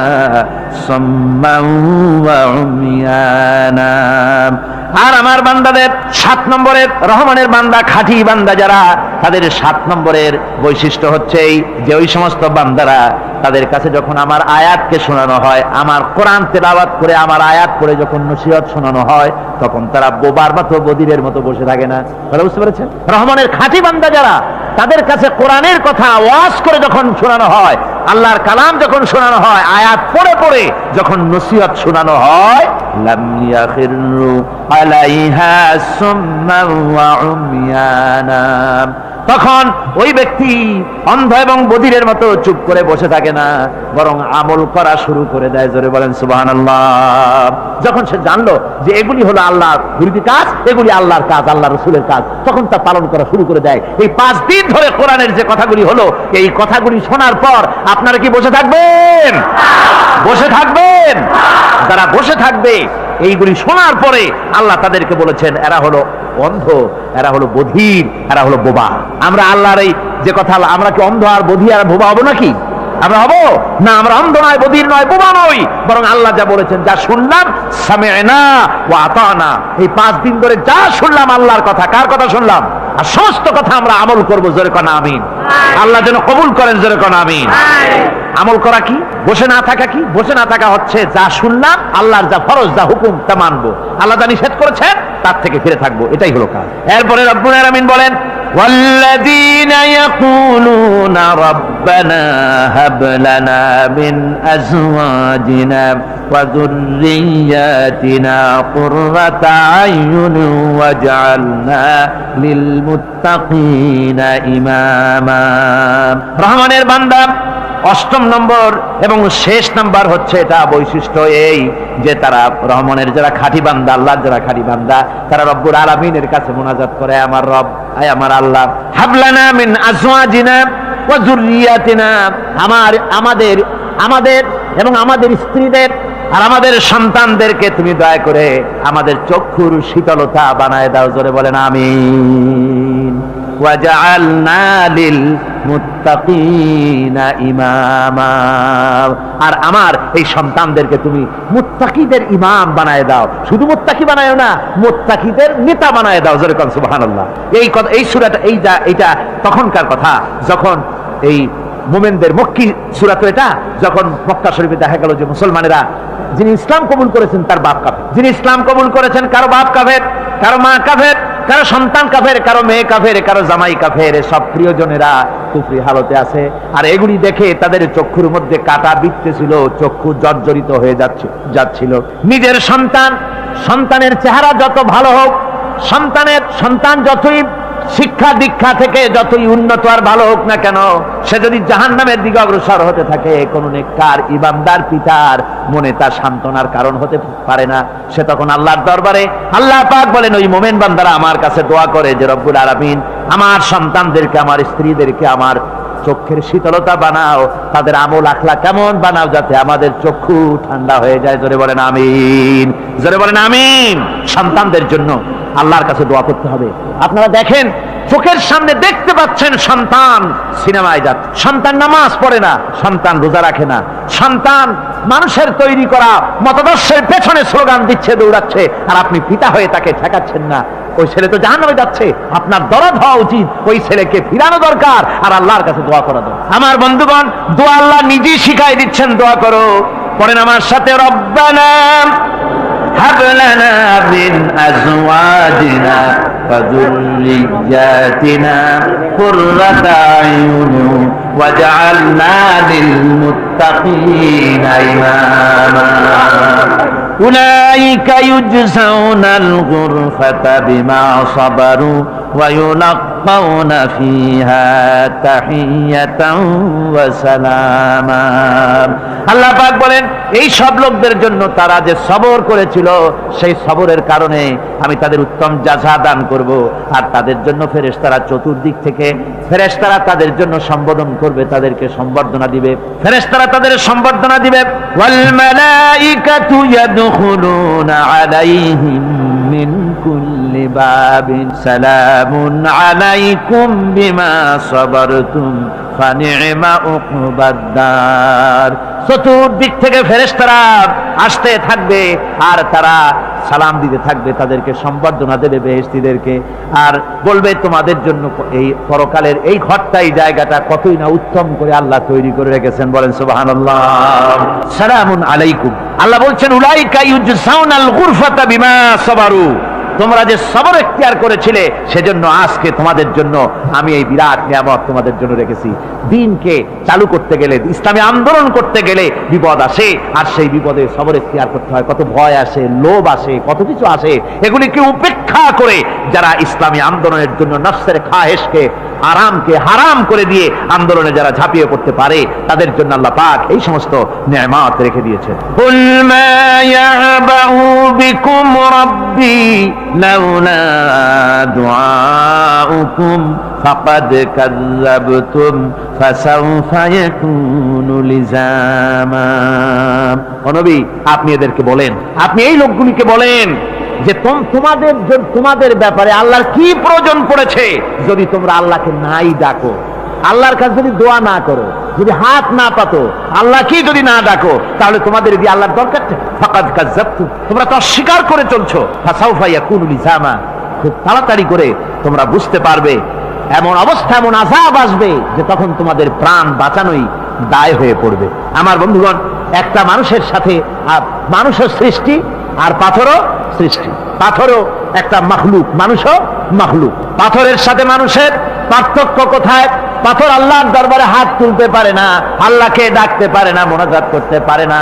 সাম্মান ওয়া উমিয়ানা। আর আমার বান্দাদের 7 নম্বরের, রহমানের বান্দা, খাঁটি বান্দা যারা, তাদের 7 নম্বরের বৈশিষ্ট্য হচ্ছে এই যে ওই সমস্ত বান্দারা তাদের কাছে যখন আমার আয়াতকে শোনানো হয়, আমার কোরআন তেলাওয়াত করে আমার আয়াত পড়ে যখন নসিহত শোনানো হয়, তখন তারা বোবার মতো, বদিরের মতো বসে থাকে না। কথা বুঝতে পেরেছেন? রহমানের খাঁটি বান্দা যারা, তাদের কাছে কোরআনের কথা ওয়াজ করে যখন শোনানো হয়, আল্লাহর কালাম যখন শোনানো হয়, আয়াত পড়ে পড়ে যখন নসিহত শোনানো হয়, লাম ইয়াখিরু আলাইহা সুম্মান ওয়া উমিয়ানা, তখন ওই ব্যক্তি অন্ধ এবং বধিরের মতো চুপ করে বসে থাকে না, বরং আমল করা শুরু করে দেয়। জোরে বলেন সুবহানাল্লাহ। যখন সে জানলো যে এগুলি হলো আল্লাহর বিরোধী কাজ, এগুলি আল্লাহর কাজ, আল্লাহ রসুলের কাজ, তখন তা পালন করা শুরু করে দেয়। এই 5 দিন ধরে কোরআনের যে কথাগুলি হলো, এই কথাগুলি শোনার পর আপনারা কি বসে থাকবেন? বসে থাকবেন? যারা বসে থাকবে এইগুলি শোনার পরে আল্লাহ তাদেরকে বলেছেন এরা হলো অন্ধ, এরা হলো বধির, এরা হলো বোবা। আমরা আল্লাহর এই যে কথা, আমরা কি অন্ধ আর বধির আর বোবা হবো নাকি? আমরা হবো না। আমরা অন্ধ নয়, বধির নয়, বোবা নই, বরং আল্লাহ যা বলেছেন, যা শুনলাম সামি'না ওয়া আতানা, এই 5 দিন ধরে যা শুনলাম আল্লাহর কথা, কার কথা শুনলাম? আর সমস্ত কথা আমরা আমল করবো। জোরে কোন আমিন। আল্লাহ যেন কবুল করেন। জোরে কোন আমিন। আমল করা কি? বসে না থাকা কি? বসে না থাকা হচ্ছে যা শুনলাম, আল্লাহর যা ফরজ, যা হুকুম, তা মানবো। আল্লাহ যা নিষেধ করেছেন তার থেকে ফিরে থাকবো, এটাই হলো কাজ। এরপরে রব্বুল আলামিন বলেন والذين يقولون ربنا هب لنا من أزواجنا وذرياتنا قرة أعين واجعلنا للمتقين إماما। রহমানের বান্দা 8ম নম্বর এবং শেষ নাম্বার হচ্ছে এটা বৈশিষ্ট্য এই যে তারা রহমানের যারা খাঁটি বান্দা, আল্লাহর যারা খাঁটি বান্দা, তারা রব্বুল আলামিনের কাছে মুনাজাত করে, আমার রব, আয় আমার আল্লাহ, হাবলানা মিন আজওয়াজিনা ওয়া যুররিয়াতিনা, আমাদের এবং আমাদের স্ত্রীদের আর আমাদের সন্তানদেরকে তুমি দয়া করে আমাদের চক্ষুর শীতলতা বানায় দাও, জোরে বলেন আমিন। ওয়াজআলনা লিল মুত্তাকিনা ইমামা, আর আমার এই সন্তানদেরকে তুমি মুত্তাকিদের ইমাম বানায় দাও। শুধু মুত্তাকি বানায়ও না, মুত্তাকিদের নেতা বানায় দাও, জোরে কোন সুবহানাল্লাহ। এই কথা, এই সূরাটা, এইটা তখনকার কথা যখন এই মুমিনদের মক্কি সূরা, তো এটা যখন মক্কা শরীফে দেখা গেল যে মুসলমানেরা, যিনি ইসলাম কবুল করেছেন তার বাপ কাফের, যিনি ইসলাম কবুল করেছেন কারো বাপ কাফের, কারো মা কাফের, কারো সন্তান কাফের, কারো মেয়ে কাফের, কারো জামাই কাফের, সব প্রিয়জনেরা কুফরি হালতে আছে। আর এগুলি দেখে তাদের চক্ষুর মধ্যে কাটা বিঁধতেছিল, চক্ষু জর্জরিত হয়ে যাচ্ছিল। নিজের সন্তানের চেহারা যত ভালো হোক, সন্তান যতই শিক্ষা দীক্ষা থেকে যতই উন্নত আর ভালো হোক না কেন, সে যদি জাহান্নামের দিকে অগ্রসর হতে থাকে, কোন নেককার ইমানদার পিতার মনে তার সান্ত্বনার কারণ হতে পারে না। সে তখন আল্লাহর দরবারে, আল্লাহ পাক বলেন ওই মুমিন বান্দারা আমার কাছে দোয়া করে যে রব্বুল আলামিন আমার সন্তানদেরকে, আমার স্ত্রীদেরকে আমার চোখের শীতলতা বানাও, তাদের আমল আখলা কেমন বানাও, যাতে আমাদের চক্ষু ঠান্ডা হয়ে যায়। জোরে বলেন আমিন, জোরে বলেন আমিন। সন্তানদের জন্য আল্লাহর কাছে দোয়া করতে হবে। আপনারা দেখেন, চোখের সামনে দেখতে পাচ্ছেন সন্তান সিনেমায় যাচ্ছে, সন্তান নামাজ পড়ে না, সন্তান রোজা রাখে না, সন্তান মানুষের তৈরি করা মতাদর্শের পেছনে স্লোগান দিচ্ছে, দৌড়াচ্ছে, আর আপনি পিতা হয়ে তাকে ঠেকাচ্ছেন না। ওই ছেলে তো জাহান্নামে যাচ্ছে, আপনার দরদ হওয়া উচিত, ওই ছেলেকে ফিরানো দরকার, আর আল্লাহর কাছে দোয়া করা দরকার। আমার বন্ধুগণ, দোয়া আল্লাহ নিজেই শিখাই দিচ্ছেন, দোয়া করো। পড়েন আমার সাথে, রব্বানা হাব লানা মিন আজওয়াজিনা ওয়া যুররিয়াতিনা কুররাতা আয়ুন ওয়াজআলনা লিল মুত্তাকিনা ইমামা। উলাইকা ইউজসাউনাল গুরফাতা বিমা সাবারু ওয়া ইউলাক্কাউনা ফিহা তাহিয়াতান ওয়া সালামা। আল্লাহ পাক বলেন এই সব লোকদের জন্য, তারা যে সবর করেছিল, সেই সবরের কারণে আমি তাদের উত্তম জাযা দান করব। আর তাদের জন্য ফেরেশতারা চতুর্দিক থেকে, ফেরেশতারা তাদের জন্য সম্বোধন করবে, তাদেরকে সম্বর্ধনা দিবে, ফেরেশতারা তাদের সম্বর্ধনা দিবে। ওয়াল মালাইকাতু ইয়াদখুলুনা আলাইহিম মিন কুল্লি বাবিন সালামুন আলাইকুম বিমা সাবারতুম ফানি'মা উকবাদ-দার। চতুর্দিক থেকে ফেরেশতারা আসতে থাকবে, আর তারা সালাম দিতে থাকবে, তাদেরকে সম্বর্ধনা দেবে বেহেশতীদেরকে, আর বলবে তোমাদের জন্য এই পরকালের এই ঘরটা, এই জায়গাটা কতই না উত্তম করে আল্লাহ তৈরি করে রেখেছেন। বলেন সুবহানাল্লাহ। সালামুন আলাইকুম। আল্লাহ বলছেন উলাইকা ইউজসাউনাল গুরফাতা বিমা সাবারু, তোমরা যে সবর এখতিয়ার করেছিলে সেজন্য আজকে তোমাদের জন্য আমি এই বিরাট নিয়ামত তোমাদের জন্য রেখেছি। দিনকে চালু করতে গেলে, ইসলামী আন্দোলন করতে গেলে বিপদ আসে, আর সেই বিপদে সবর এখতিয়ার করতে হয়। কত ভয় আসে, লোভ আসে, কত কিছু আসে, এগুলিকে উপেক্ষা করে যারা ইসলামী আন্দোলনের জন্য নফসের খাহেশকে, আরামকে হারাম করে দিয়ে আন্দোলনে যারা ঝাঁপিয়ে পড়তে পারে, তাদের জন্য আল্লাহ পাক এই সমস্ত নিয়ামত রেখে দিয়েছেন। কুল মা ইয়াবাউ বিকুম রাব্বি লাউলা দুআউকুম ফাকাদ কাযযাবতুম ফাসাউফা ইয়াকুনু লিজামা। ও নবী, আপনি এদেরকে বলেন, আপনি এই লোকগুলিকে বলেন যে তোমাদের ব্যাপারে আল্লাহর কি প্রয়োজন পড়েছে যদি তোমরা আল্লাহকে নাই ডাকো, আল্লাহর কাছে যদি দোয়া না করো, যদি হাত না পাতো, আল্লাহ কি যদি না ডাকো, তাহলে তোমাদের যদি আল্লাহর দরকার, ফাকাদ কাযযাবতুম, তোমরা তো অস্বীকার করে চলছো। ফাসাউফা ইয়াকুনু লিজামা, খুব তাড়াতাড়ি করে তোমরা বুঝতে পারবে, এমন অবস্থা, এমন আযাব আসবে যে তখন তোমাদের প্রাণ বাঁচানোই দায় হয়ে পড়বে। আমার বন্ধুগণ, একটা মানুষের সাথে মানুষের সৃষ্টি আর পাথরও সৃষ্টি, পাথরও একটা মাখলুক, মানুষও মাখলুক। পাথরের সাথে মানুষের পার্থক্য কোথায়? পাথর আল্লাহর দরবারে হাত তুলতে পারে না, আল্লাহকে ডাকতে পারে না, মোনাজাত করতে পারে না।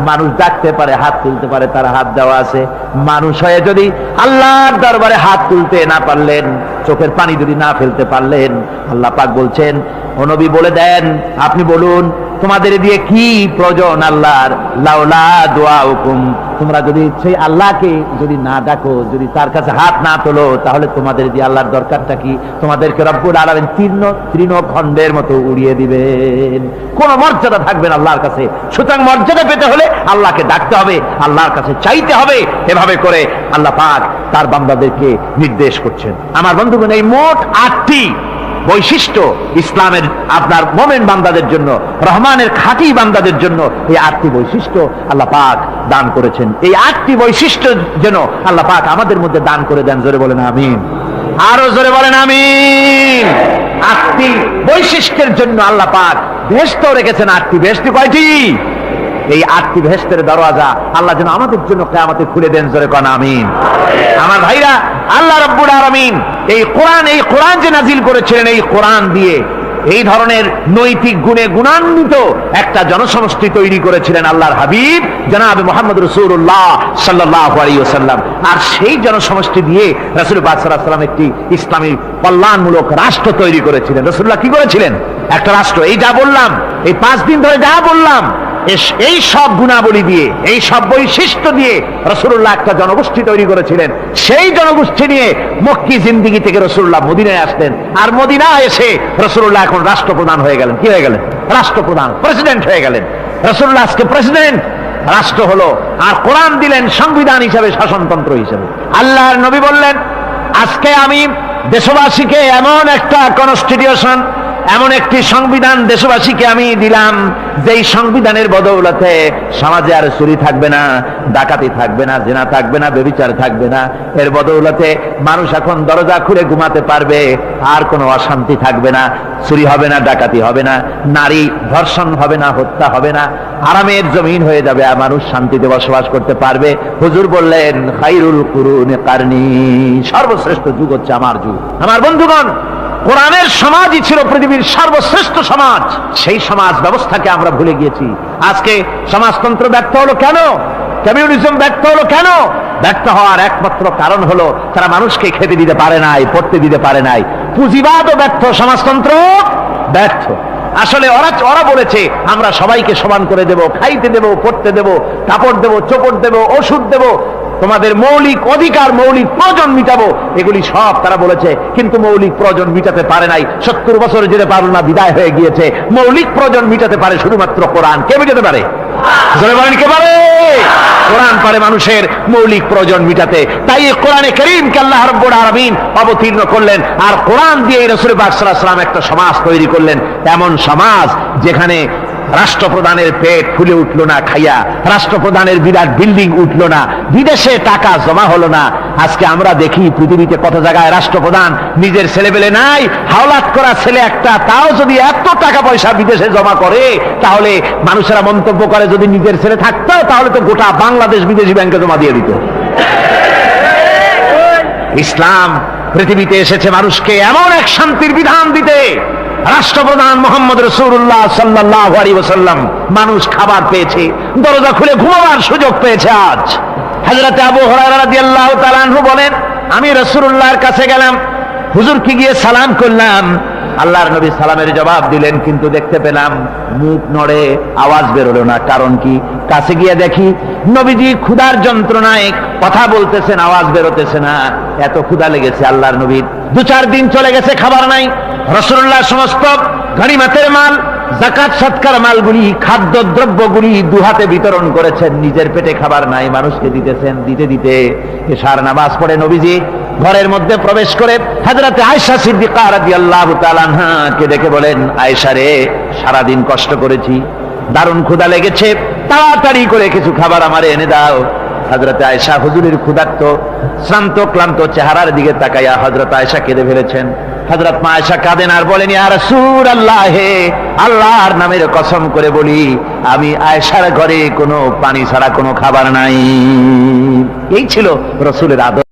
মানুষ ডাকতে পারে, হাত তুলতে পারে, তার হাত দেওয়া আছে। মানুষ হয়ে যদি আল্লাহর দরবারে হাত তুলতে না পারলেন, চোখের পানি যদি না ফেলতে পারলেন, আল্লাহ পাক বলছেন, ও নবী বলে দেন, আপনি বলুন তোমাদের দিয়ে কি প্রয়োজন আল্লাহর? লাউলা দুআউকুম, তোমরা যদি সেই আল্লাহকে যদি না ডাকো, যদি তার কাছে হাত না তোলো, তাহলে তোমাদের দিয়ে আল্লাহর দরকারটা কি? তোমাদেরকে রব্বুল আলামিন তৃণখণ্ডের মতো উড়িয়ে দিবেন, কোনো মর্যাদা থাকবে না আল্লাহর কাছে। সুতরাং মর্যাদা পেতে হলে আল্লাহকে ডাকতে হবে, আল্লাহর কাছে চাইতে হবে। এভাবে করে আল্লাহ পাক তার বান্দাদেরকে নির্দেশ করছেন। আমার বন্ধুগণ, এই মোট 8টি বৈশিষ্ট্য ইসলামের আপনার মোমেন বান্দাদের জন্য, রহমানের খাঁটি বান্দাদের জন্য এই 8টি বৈশিষ্ট্য আল্লাহ পাক দান করেছেন। এই 8টি বৈশিষ্ট্য যেন আল্লাহ পাক আমাদের মধ্যে দান করে দেন। জোরে বলেন আমিন, আরো জোরে বলেন আমিন। 8টি বৈশিষ্ট্যের জন্য আল্লাহ পাক বেহেশত রেখেছেন। 8টি বেহেশত কয়টি? এই 8টি বেহেশতের দরওয়াজা আল্লাহ যেন আমাদের জন্য কিয়ামতে খুলে দেন। জোরে কোন আমিন। আমার ভাইরা, আল্লাহ রাব্বুল আলামিন এই কোরআন যে নাজিল করেছিলেন, এই কোরআন দিয়ে এই ধরনের নৈতিক গুণে গুণান্বিত একটা জনসমষ্টি তৈরি করেছিলেন আল্লাহর হাবিব জনাব মুহাম্মদ রাসূলুল্লাহ সাল্লাল্লাহু আলাইহি ওয়াসাল্লাম। আর সেই জনসমষ্টি দিয়ে রাসূল পাক সাল্লাল্লাহু আলাইহি ওয়াসাল্লাম একটি ইসলামী কল্যাণমূলক রাষ্ট্র তৈরি করেছিলেন। রাসূলুল্লাহ কি করেছিলেন? একটা রাষ্ট্র। এই যা বললাম, এই 5 দিন ধরে যা বললাম, এই সব গুণাবলী দিয়ে, এই সব বৈশিষ্ট্য দিয়ে রাসূলুল্লাহ একটা জনগোষ্ঠী তৈরি করেছিলেন। সেই জনগোষ্ঠী নিয়ে মক্কি জিন্দেগি থেকে রাসূলুল্লাহ মদিনায় আসলেন। আর মদিনায় এসে রাসূলুল্লাহ এখন রাষ্ট্রপ্রধান হয়ে গেলেন। কি হয়ে গেলেন? রাষ্ট্রপ্রধান, প্রেসিডেন্ট হয়ে গেলেন। রাসূলুল্লাহ আজকে প্রেসিডেন্ট, রাষ্ট্র হলো। আর কোরআন দিলেন সংবিধান হিসাবে, শাসনতন্ত্র হিসাবে। আল্লাহর নবী বললেন, আজকে আমি দেশবাসীকে এমন একটা কনস্টিটিউশন, এমন একটি সংবিধান দেশবাসীকে আমি দিলাম, যেই সংবিধানের বদৌলতে সমাজে আর চুরি থাকবে না, ডাকাতি থাকবে না, জিনা থাকবে না, ব্যভিচার থাকবে না। এর বদৌলতে মানুষ এখন দরজা খুলে ঘুমাতে পারবে, আর কোনো অশান্তি থাকবে না, চুরি হবে না, ডাকাতি হবে না, নারী ধর্ষণ হবে না, হত্যা হবে না, আরামের জমিন হয়ে যাবে, আর মানুষ শান্তিতে বসবাস করতে পারবে। হুজুর বললেন, খায়রুল কুরুনি কারনি, সর্বশ্রেষ্ঠ যুগ হচ্ছে আমার যুগ। আমার বন্ধুগণ, কোরআনের সমাজই ছিল পৃথিবীর সর্বশ্রেষ্ঠ সমাজ। সেই সমাজ ব্যবস্থাকে আমরা ভুলে গিয়েছি। আজকে সমাজতন্ত্র ব্যর্থ হলো কেন? কমিউনিজম ব্যর্থ হলো কেন? ব্যর্থ হওয়ার একমাত্র কারণ হলো তারা মানুষকে খেতে দিতে পারে নাই, পড়তে দিতে পারে নাই। পুঁজিবাদও ব্যর্থ, সমাজতন্ত্র ব্যর্থ। আসলে ওরা বলেছে আমরা সবাইকে সমান করে দেব, খাইতে দেব, পড়তে দেব, কাপড় দেব, চোপড় দেব, ওষুধ দেব, তোমাদের মৌলিক অধিকার, মৌলিক প্রয়োজন মিটাবো, এগুলি সব তারা বলেছে। কিন্তু মৌলিক প্রয়োজন মিটাতে পারে নাই। 70 বছর যেতে পারল না, বিদায় হয়ে গিয়েছে। মৌলিক প্রয়োজন মিটাতে পারে শুধুমাত্র কোরআন। কে মিটাতে পারে? কে পারে? কোরআন পারে মানুষের মৌলিক প্রয়োজন মিটাতে। তাই এই কোরআনে কারীমকে আল্লাহ রাব্বুল আলামিন অবতীর্ণ করলেন। আর কোরআন দিয়ে রাসূল পাক সাল্লাল্লাহু আলাইহি ওয়াসাল্লাম একটা সমাজ তৈরি করলেন, এমন সমাজ যেখানে রাষ্ট্রপ্রধানের পেট ফুলে উঠলো না খাইয়া, রাষ্ট্রপ্রধানের বিরাট বিল্ডিং উঠলো না, বিদেশে টাকা জমা হলো না। আজকে আমরা দেখি পৃথিবীতে কত জায়গায় রাষ্ট্রপ্রধান নিজের ছেলেবেলে নাই, হাওলাত করা ছেলে একটা, তাও যদি এত টাকা পয়সা বিদেশে জমা করে, তাহলে মানুষেরা মন্তব্য করে যদি নিজের ছেলে থাকতো তাহলে তো গোটা বাংলাদেশ বিদেশি ব্যাংকে জমা দিয়ে দিত। ইসলাম পৃথিবীতে এসেছে মানুষকে এমন এক শান্তির বিধান দিতে। রাষ্ট্রপ্রধান মুহাম্মদ রাসূলুল্লাহ সাল্লাল্লাহু আলাইহি ওয়াসাল্লাম মানুষ খাবার পেয়েছে, দরজা খুলে ঘুমাবার সুযোগ পেয়েছে। আজ হযরত আবু হুরায়রা রাদিয়াল্লাহু তাআলা আনহু বলেন, আমি রাসূলুল্লাহর কাছে গেলাম, হুজুরকে গিয়ে সালাম করলাম। আল্লাহর নবী সালামের জবাব দিলেন, কিন্তু দেখতে পেলাম মুখ নড়ে, আওয়াজ বেরোলো না। কারণ কি? কাছে গিয়ে দেখি নবীজি ক্ষুধার যন্ত্রণায় কথা বলতেছেন, আওয়াজ বেরোতেছে না। এত ক্ষুধা লেগেছে আল্লাহর নবীর। 2-4 দিন চলে গেছে, খাবার নাই। রাসূলুল্লাহ সমস্ত গনিমতের মাল, যাকাত সদকার মালগুলি, খাদ্য দ্রব্যগুলি দুহাতে বিতরণ করেছেন। নিজের পেটে খাবার নাই, মানুষকে দিতেছেন। দিতে দিতে এশার নামাজ পড়ে নবীজি ঘরের মধ্যে প্রবেশ করে হযরত আয়েশা সিদ্দিকা রাদিয়াল্লাহু তাআলা আনহাকে ডেকে বলেন, আয়েশা রে, সারাদিন কষ্ট করেছি, দারুণ ক্ষুধা লেগেছে, তাড়াতাড়ি করে কিছু খাবার আমারে এনে দাও। হযরত আয়েশা হুজুরের ক্ষুধার্ত, শ্রান্ত, ক্লান্ত চেহারার দিকে তাকাইয়া হযরত আয়েশা কেঁদে ফেলেছেন। হযরত মা আয়েশা কাঁদেন আর বলেন, ইয়া রাসূলুল্লাহ, হে আল্লাহর নামের কসম করে বলি, আমি আয়েশার ঘরে কোনো পানি ছাড়া কোনো খাবার নাই। এই ছিল রাসূলের আদর।